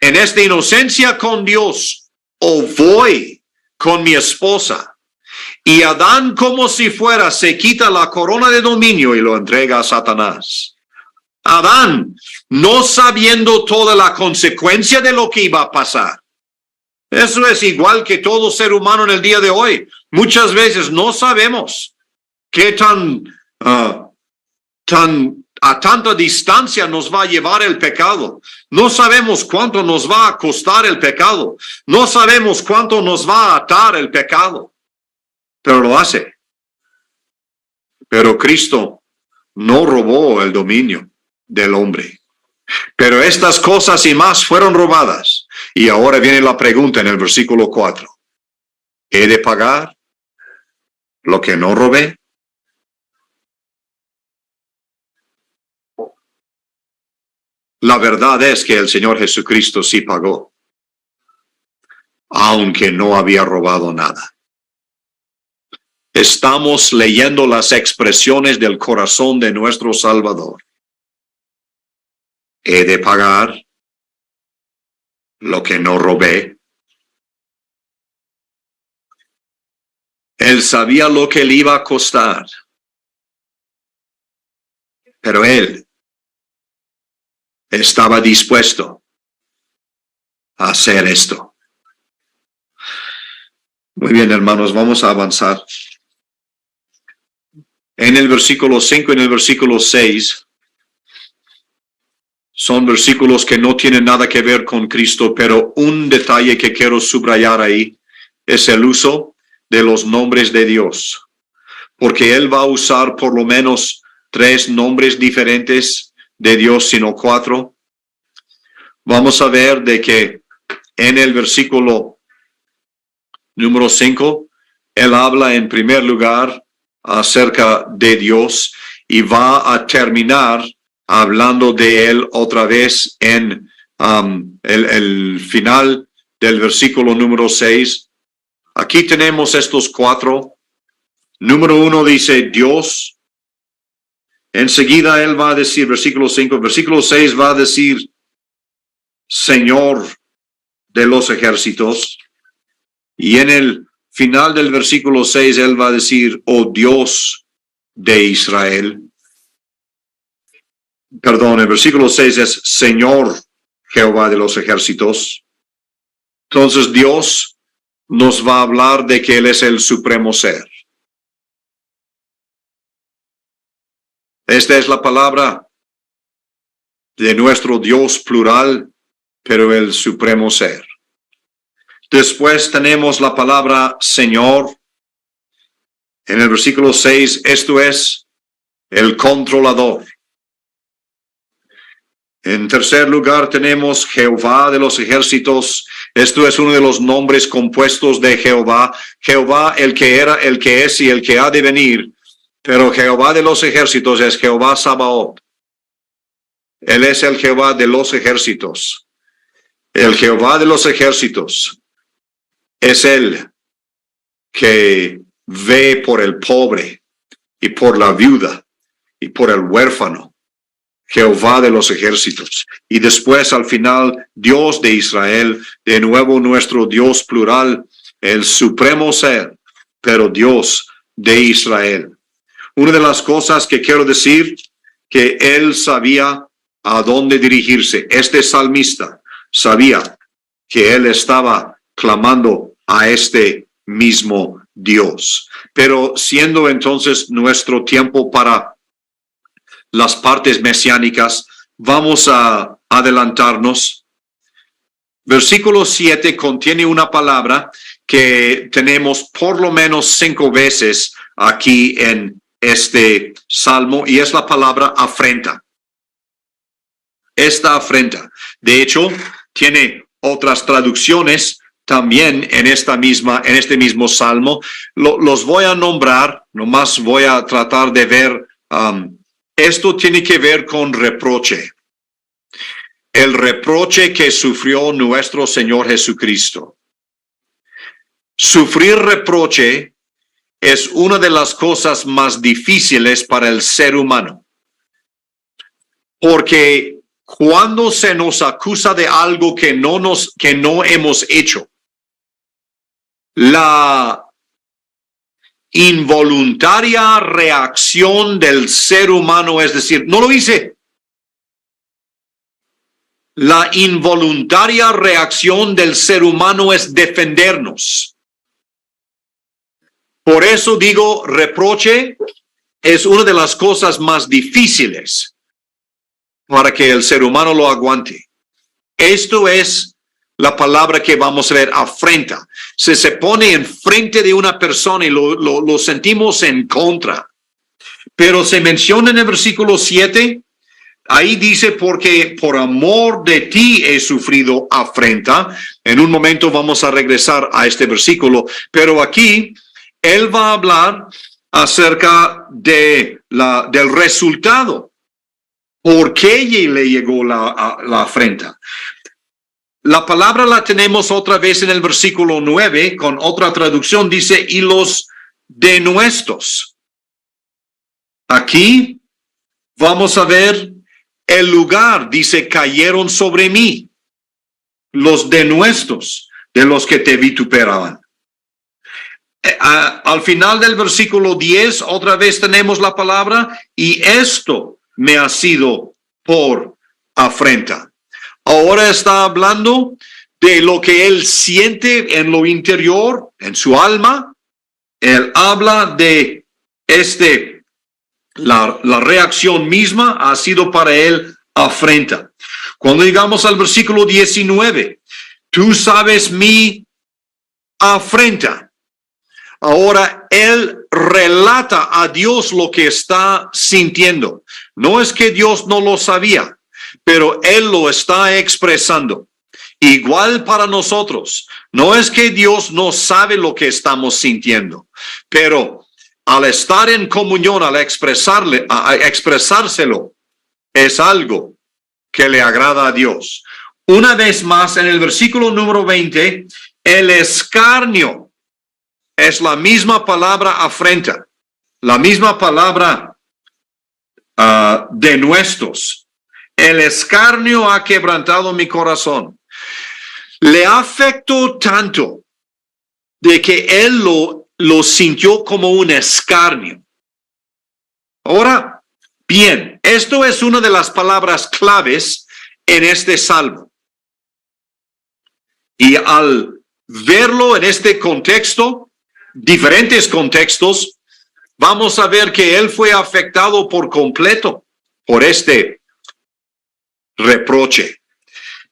en esta inocencia con Dios, o voy con mi esposa. Y Adán, como si fuera, se quita la corona de dominio y lo entrega a Satanás. Adán, no sabiendo toda la consecuencia de lo que iba a pasar. Eso es igual que todo ser humano en el día de hoy. Muchas veces no sabemos qué a tanta distancia nos va a llevar el pecado. No sabemos cuánto nos va a costar el pecado. No sabemos cuánto nos va a atar el pecado. Pero lo hace. Pero Cristo no robó el dominio del hombre. Pero estas cosas y más fueron robadas. Y ahora viene la pregunta en el versículo 4. ¿He de pagar lo que no robé? La verdad es que el Señor Jesucristo sí pagó, aunque no había robado nada. Estamos leyendo las expresiones del corazón de nuestro Salvador. ¿He de pagar lo que no robé? Él sabía lo que le iba a costar, pero él estaba dispuesto a hacer esto. Muy bien, hermanos, vamos a avanzar. En el versículo 5 y en el versículo 6 son versículos que no tienen nada que ver con Cristo, pero un detalle que quiero subrayar ahí es el uso de los nombres de Dios, porque Él va a usar por lo menos 3 nombres diferentes de Dios, sino 4. Vamos a ver de que en el versículo número 5, Él habla en primer lugar acerca de Dios y va a terminar hablando de Él otra vez en el final del versículo número 6. Aquí tenemos estos 4. Número 1 dice Dios. Enseguida Él va a decir, versículo 5, versículo 6 va a decir Señor de los ejércitos. Y en el final del versículo 6, Él va a decir, oh Dios de Israel. Perdón, el versículo 6 es Señor Jehová de los ejércitos. Entonces Dios nos va a hablar de que Él es el supremo ser. Esta es la palabra de nuestro Dios plural, pero el supremo ser. Después tenemos la palabra Señor. En el versículo 6, esto es el controlador. En tercer lugar tenemos Jehová de los ejércitos. Esto es uno de los nombres compuestos de Jehová. Jehová, el que era, el que es y el que ha de venir. Pero Jehová de los ejércitos es Jehová Sabaoth. Él es el Jehová de los ejércitos. El Jehová de los ejércitos es Él que ve por el pobre y por la viuda y por el huérfano. Jehová de los ejércitos. Y después al final, Dios de Israel, de nuevo nuestro Dios plural, el supremo ser, pero Dios de Israel. Una de las cosas que quiero decir, que Él sabía a dónde dirigirse. Este salmista sabía que Él estaba clamando a este mismo Dios. Pero siendo entonces nuestro tiempo para las partes mesiánicas, vamos a adelantarnos. Versículo 7 contiene una palabra que tenemos por lo menos 5 veces aquí en este salmo, y es la palabra afrenta. Esta afrenta. De hecho, tiene otras traducciones también en este mismo salmo. Los voy a nombrar, nomás voy a tratar de ver. Esto tiene que ver con reproche. El reproche que sufrió nuestro Señor Jesucristo. Sufrir reproche es una de las cosas más difíciles para el ser humano. Porque cuando se nos acusa de algo que no hemos hecho, la involuntaria reacción del ser humano es decir, no lo hice. La involuntaria reacción del ser humano es defendernos. Por eso digo, reproche es una de las cosas más difíciles para que el ser humano lo aguante. Esto es la palabra que vamos a ver, afrenta. Se pone enfrente de una persona y lo sentimos en contra. Pero se menciona en el versículo 7, ahí dice, porque por amor de ti he sufrido afrenta. En un momento vamos a regresar a este versículo, pero aquí él va a hablar acerca del resultado. ¿Por qué le llegó la afrenta? La palabra la tenemos otra vez en el versículo 9, con otra traducción, dice, y los denuestos. Aquí vamos a ver el lugar, dice, cayeron sobre mí. Los denuestos de los que te vituperaban. Al final del versículo 10, otra vez tenemos la palabra, y esto me ha sido por afrenta. Ahora está hablando de lo que él siente en lo interior, en su alma. Él habla de la reacción misma ha sido para él afrenta. Cuando llegamos al versículo 19, tú sabes mi afrenta. Ahora él relata a Dios lo que está sintiendo. No es que Dios no lo sabía, pero él lo está expresando. Igual para nosotros. No es que Dios no sabe lo que estamos sintiendo, pero al estar en comunión, al expresárselo, es algo que le agrada a Dios. Una vez más, en el versículo número 20, el escarnio es la misma palabra afrenta, la misma palabra denuestos. El escarnio ha quebrantado mi corazón. Le afectó tanto de que él lo sintió como un escarnio. Ahora, bien, esto es una de las palabras claves en este salmo. Y al verlo en este contexto, diferentes contextos, vamos a ver que él fue afectado por completo por este reproche.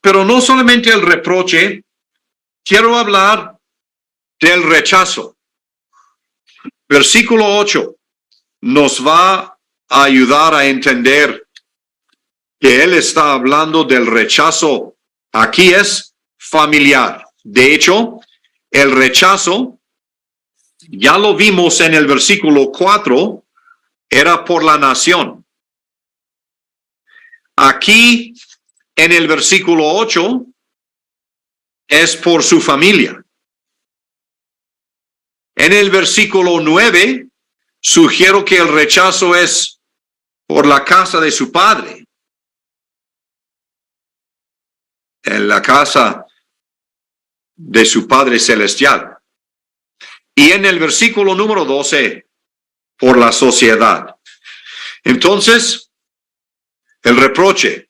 Pero no solamente el reproche, quiero hablar del rechazo. Versículo 8 nos va a ayudar a entender que él está hablando del rechazo. Aquí es familiar. De hecho, el rechazo, ya lo vimos en el versículo 4, era por la nación. Aquí, en el versículo 8, es por su familia. En el versículo 9, sugiero que el rechazo es por la casa de su padre. En la casa de su Padre Celestial. Y en el versículo número 12, por la sociedad. Entonces, el reproche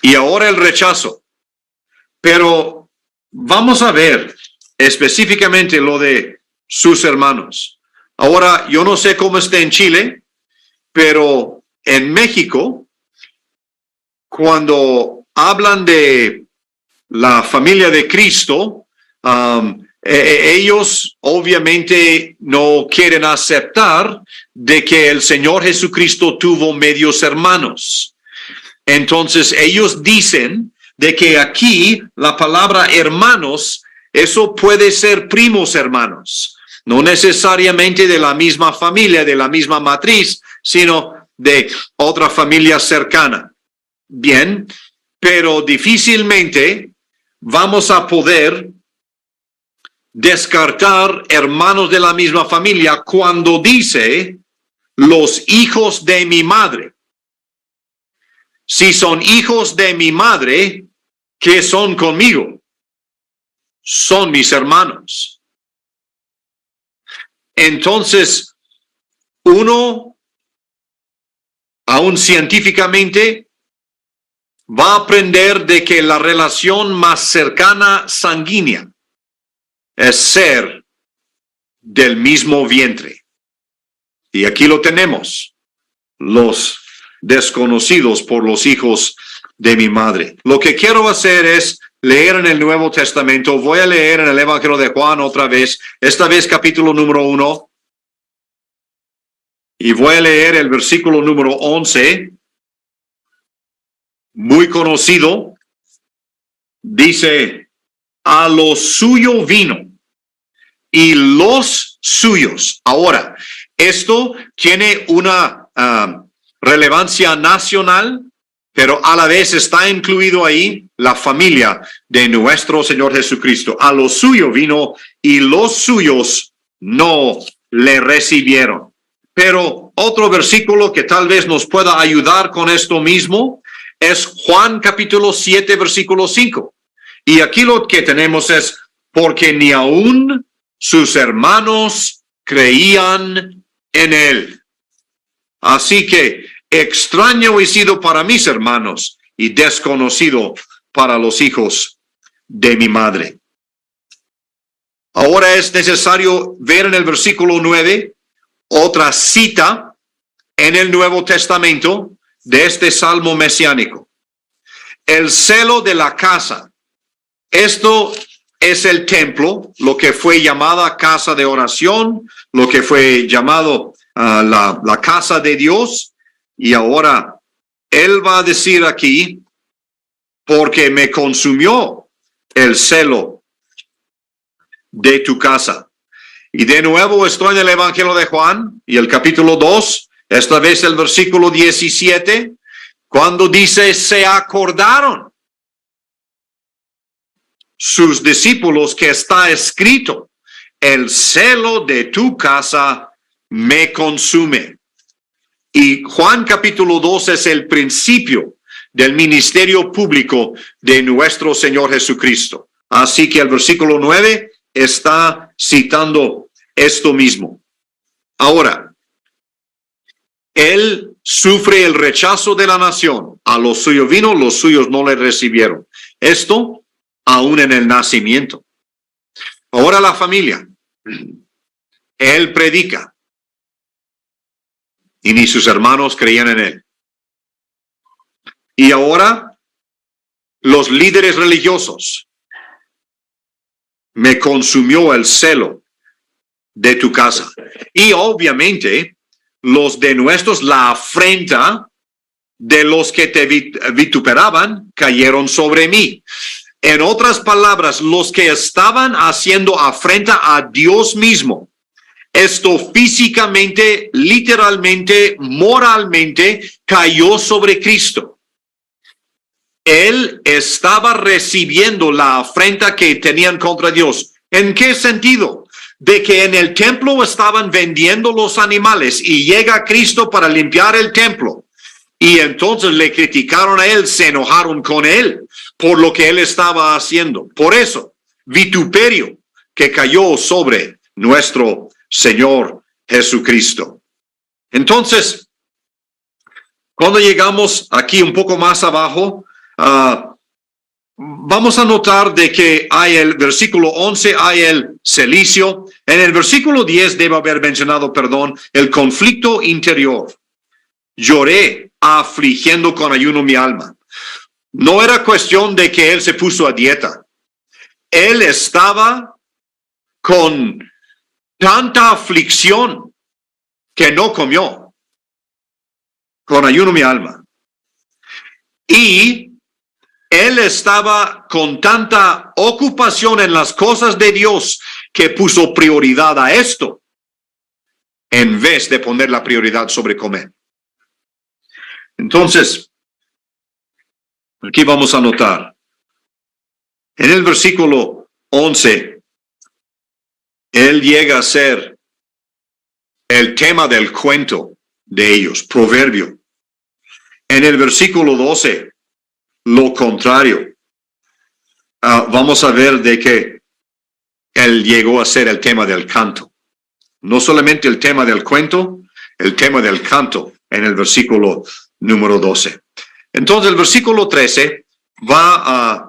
y ahora el rechazo. Pero vamos a ver específicamente lo de sus hermanos. Ahora, yo no sé cómo está en Chile, pero en México, cuando hablan de la familia de Cristo, ellos obviamente no quieren aceptar de que el Señor Jesucristo tuvo medios hermanos. Entonces ellos dicen de que aquí la palabra hermanos, eso puede ser primos hermanos, no necesariamente de la misma familia, de la misma matriz, sino de otra familia cercana. Bien, pero difícilmente vamos a poder descartar hermanos de la misma familia cuando dice los hijos de mi madre. Si son hijos de mi madre, ¿qué son conmigo? Son mis hermanos. Entonces, uno, aún científicamente, va a aprender de que la relación más cercana sanguínea es ser del mismo vientre. Y aquí lo tenemos, los desconocidos por los hijos de mi madre. Lo que quiero hacer es leer en el Nuevo Testamento. Voy a leer en el Evangelio de Juan otra vez, esta vez capítulo número 1. Y voy a leer el versículo número 11, muy conocido. Dice, a lo suyo vino, y los suyos. Ahora, esto tiene una relevancia nacional, pero a la vez está incluido ahí la familia de nuestro Señor Jesucristo. A lo suyo vino y los suyos no le recibieron. Pero otro versículo que tal vez nos pueda ayudar con esto mismo es Juan capítulo 7, versículo 5. Y aquí lo que tenemos es, porque ni aún sus hermanos creían en él. Así que extraño he sido para mis hermanos y desconocido para los hijos de mi madre. Ahora es necesario ver en el versículo 9 otra cita en el Nuevo Testamento de este salmo mesiánico. El celo de la casa. Esto es el templo, lo que fue llamada casa de oración, lo que fue llamado la casa de Dios. Y ahora él va a decir aquí, porque me consumió el celo de tu casa. Y de nuevo estoy en el Evangelio de Juan y el capítulo 2, esta vez el versículo 17, cuando dice, se acordaron sus discípulos que está escrito, el celo de tu casa me consume. Y Juan capítulo 2 es el principio del ministerio público de nuestro Señor Jesucristo. Así que el versículo 9 está citando esto mismo. Ahora, él sufre el rechazo de la nación. A los suyos vino, los suyos no le recibieron. Esto aún en el nacimiento. Ahora la familia. Él predica. Y ni sus hermanos creían en él. Y ahora los líderes religiosos. Me consumió el celo de tu casa. Y obviamente los denuestos, la afrenta de los que te vituperaban cayeron sobre mí. En otras palabras, los que estaban haciendo afrenta a Dios mismo, esto físicamente, literalmente, moralmente, cayó sobre Cristo. Él estaba recibiendo la afrenta que tenían contra Dios. ¿En qué sentido? De que en el templo estaban vendiendo los animales y llega Cristo para limpiar el templo. Y entonces le criticaron a él, se enojaron con él por lo que él estaba haciendo. Por eso, vituperio que cayó sobre nuestro Señor Jesucristo. Entonces, cuando llegamos aquí un poco más abajo, vamos a notar de que hay el versículo 11, hay el celicio. En el versículo 10 debe haber mencionado, el conflicto interior. Lloré afligiendo con ayuno mi alma. No era cuestión de que él se puso a dieta. Él estaba con tanta aflicción que no comió. Con ayuno mi alma. Y él estaba con tanta ocupación en las cosas de Dios que puso prioridad a esto en vez de poner la prioridad sobre comer. Entonces, aquí vamos a notar, en el versículo 11, Él llega a ser el tema del cuento de ellos, proverbio. En el versículo 12, lo contrario. Vamos a ver de que él llegó a ser el tema del canto. No solamente el tema del cuento, el tema del canto en el versículo número 12. Entonces el versículo 13 va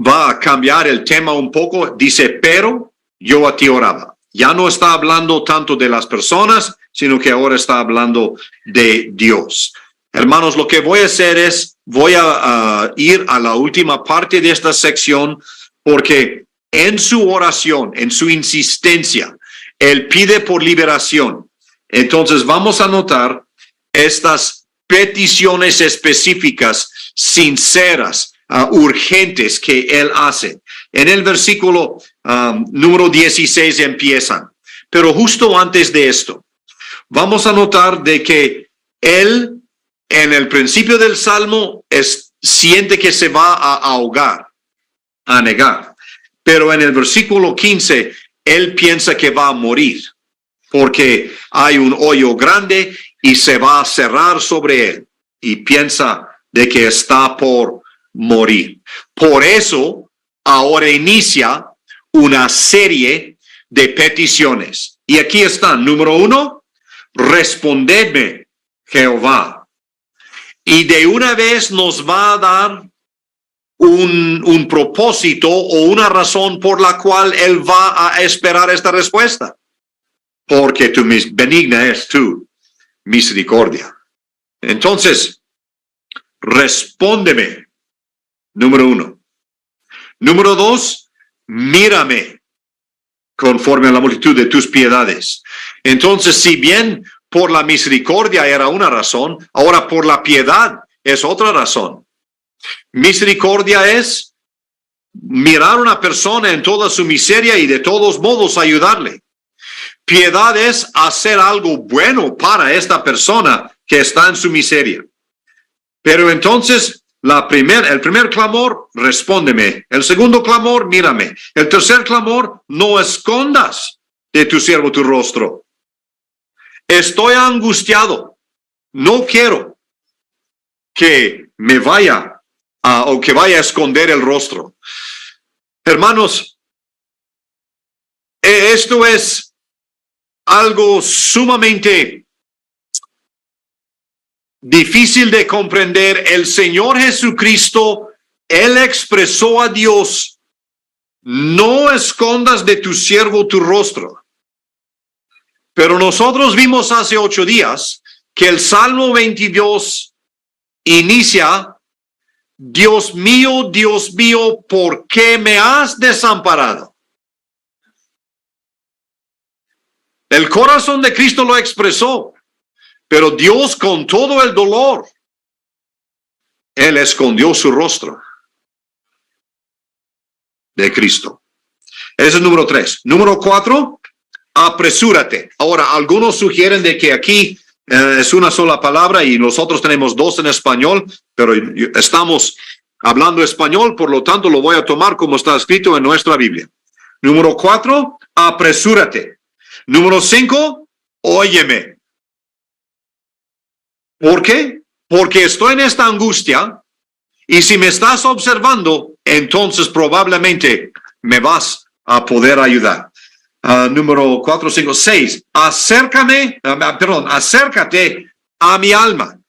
a cambiar el tema un poco. Dice, pero yo a ti oraba. Ya no está hablando tanto de las personas, sino que ahora está hablando de Dios. Hermanos, lo que voy a hacer es, voy a ir a la última parte de esta sección, porque en su oración, en su insistencia, él pide por liberación. Entonces vamos a notar estas peticiones específicas, sinceras, urgentes que él hace. En el versículo número 16 empiezan. Pero justo antes de esto, vamos a notar de que él, en el principio del Salmo, siente que se va a ahogar, a negar. Pero en el versículo 15, él piensa que va a morir, porque hay un hoyo grande y se va a cerrar sobre él. Y piensa de que está por morir. Por eso, ahora inicia una serie de peticiones. Y aquí están. Número 1, respondedme, Jehová. Y de una vez nos va a dar un propósito o una razón por la cual él va a esperar esta respuesta. Porque tu benigna es tu misericordia. Entonces, respóndeme. Número 1. Número 2, mírame conforme a la multitud de tus piedades. Entonces, si bien por la misericordia era una razón, ahora por la piedad es otra razón. Misericordia es mirar a una persona en toda su miseria y de todos modos ayudarle. Piedad es hacer algo bueno para esta persona que está en su miseria. Pero entonces, el primer clamor, respóndeme. El segundo clamor, mírame. El tercer clamor, no escondas de tu siervo tu rostro. Estoy angustiado. No quiero que me vaya o que vaya a esconder el rostro. Hermanos, esto es algo sumamente difícil de comprender. El Señor Jesucristo, Él expresó a Dios, no escondas de tu siervo tu rostro. Pero nosotros vimos hace 8 días que el Salmo 22 inicia, Dios mío, ¿por qué me has desamparado? El corazón de Cristo lo expresó, pero Dios con todo el dolor, Él escondió su rostro de Cristo. Ese es el número 3. Número 4, apresúrate. Ahora, algunos sugieren de que aquí es una sola palabra y nosotros tenemos 2 en español, pero estamos hablando español, por lo tanto lo voy a tomar como está escrito en nuestra Biblia. Número 4, apresúrate. Número 5, óyeme. ¿Por qué? Porque estoy en esta angustia y si me estás observando, entonces probablemente me vas a poder ayudar. Número 4, 5, 6. Acércate a mi alma.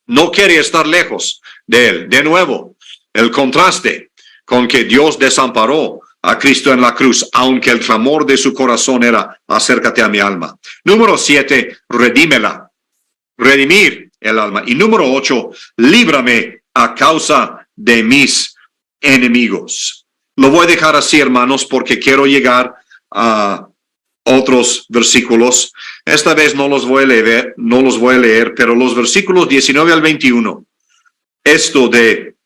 No quiere estar lejos de él. De nuevo, el contraste con que Dios desamparó a Cristo en la cruz, aunque el clamor de su corazón era acércate a mi alma. Número 7, redímela. Redimir el alma. Y número 8, líbrame a causa de mis enemigos. Lo voy a dejar así, hermanos, porque quiero llegar a otros versículos. Esta vez no los voy a leer, pero los versículos 19 al 21, esto de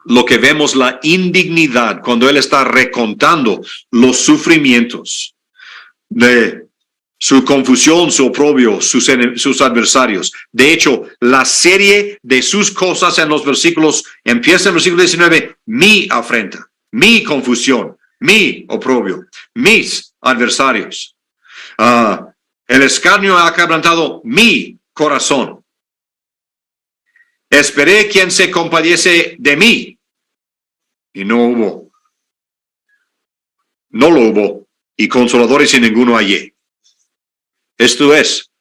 lo que vemos, la indignidad, cuando él está recontando los sufrimientos de su confusión, su oprobio, sus adversarios. De hecho, la serie de sus cosas en los versículos, empieza en el versículo 19, mi afrenta, mi confusión, mi oprobio, mis adversarios. El escarnio ha quebrantado mi corazón. Esperé quien se compadece de mí, y no lo hubo, y consoladores y ninguno hallé. Esto es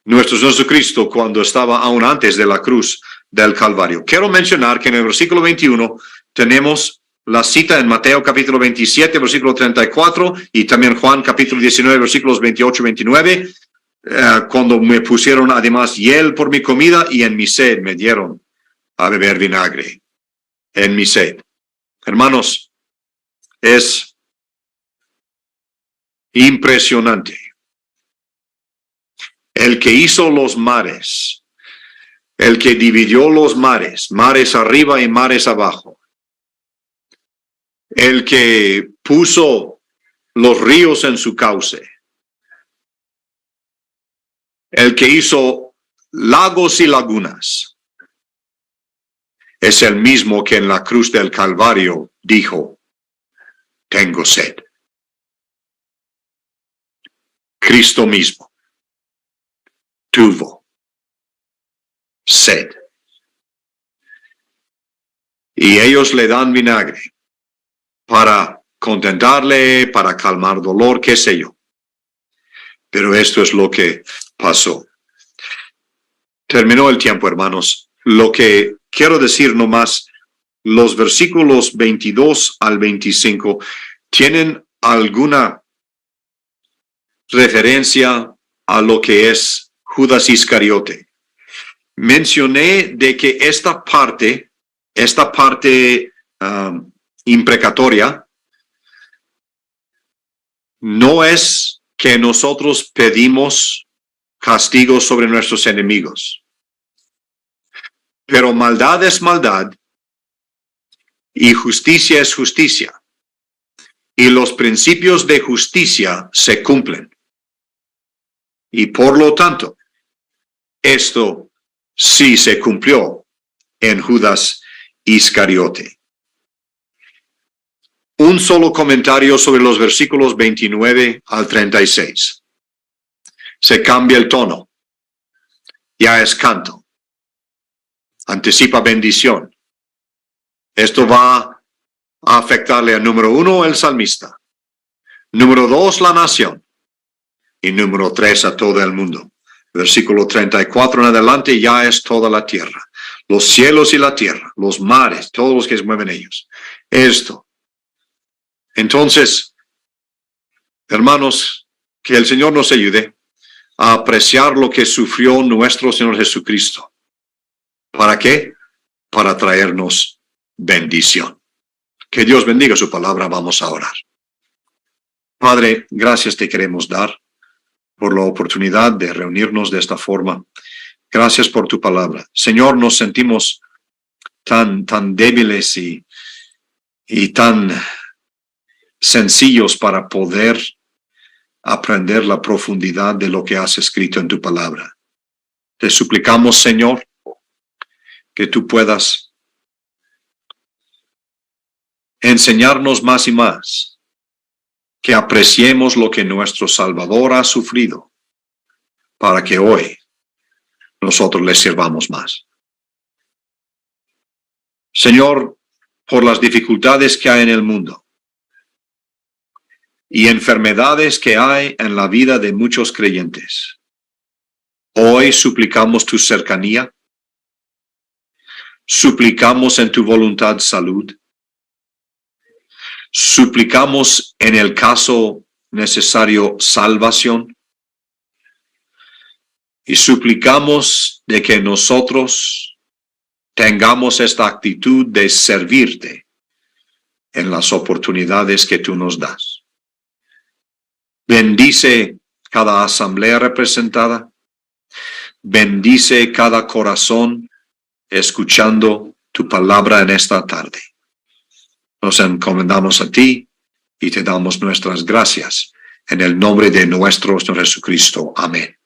nuestro Señor Jesucristo cuando estaba aún antes de la cruz del Calvario. Quiero mencionar que en el versículo 21 tenemos la cita en Mateo capítulo 27, versículo 34, y también Juan capítulo 19, versículos 28 y 29, cuando me pusieron además hiel por mi comida y en mi sed me dieron a beber vinagre. En mi sed. Hermanos, es impresionante. El que hizo los mares, el que dividió los mares, mares arriba y mares abajo, el que puso los ríos en su cauce, el que hizo lagos y lagunas, es el mismo que en la cruz del Calvario dijo, tengo sed. Cristo mismo tuvo sed. Y ellos le dan vinagre para contentarle, para calmar dolor, qué sé yo. Pero esto es lo que pasó. Terminó el tiempo, hermanos. Lo que quiero decir nomás, los versículos 22 al 25 tienen alguna referencia a lo que es Judas Iscariote. Mencioné de que esta parte imprecatoria no es que nosotros pedimos castigo sobre nuestros enemigos. Pero maldad es maldad y justicia es justicia. Y los principios de justicia se cumplen. Y por lo tanto, esto sí se cumplió en Judas Iscariote. Un solo comentario sobre los versículos 29 al 36. Se cambia el tono. Ya es canto. Anticipa bendición. Esto va a afectarle a número 1 el salmista, número 2 la nación y número 3 a todo el mundo. Versículo 34 en adelante ya es toda la tierra, los cielos y la tierra, los mares, todos los que se mueven ellos. Esto. Entonces, hermanos, que el Señor nos ayude a apreciar lo que sufrió nuestro Señor Jesucristo. ¿Para qué? Para traernos bendición. Que Dios bendiga su palabra. Vamos a orar. Padre, gracias te queremos dar por la oportunidad de reunirnos de esta forma. Gracias por tu palabra. Señor, nos sentimos tan débiles y tan sencillos para poder aprender la profundidad de lo que has escrito en tu palabra. Te suplicamos, Señor, que tú puedas enseñarnos más y más, que apreciemos lo que nuestro Salvador ha sufrido, para que hoy nosotros le sirvamos más. Señor, por las dificultades que hay en el mundo y enfermedades que hay en la vida de muchos creyentes, hoy suplicamos tu cercanía, suplicamos en tu voluntad salud, suplicamos en el caso necesario salvación y suplicamos de que nosotros tengamos esta actitud de servirte en las oportunidades que tú nos das. Bendice cada asamblea representada, bendice cada corazón escuchando tu palabra en esta tarde. Nos encomendamos a ti y te damos nuestras gracias en el nombre de nuestro Señor Jesucristo. Amén.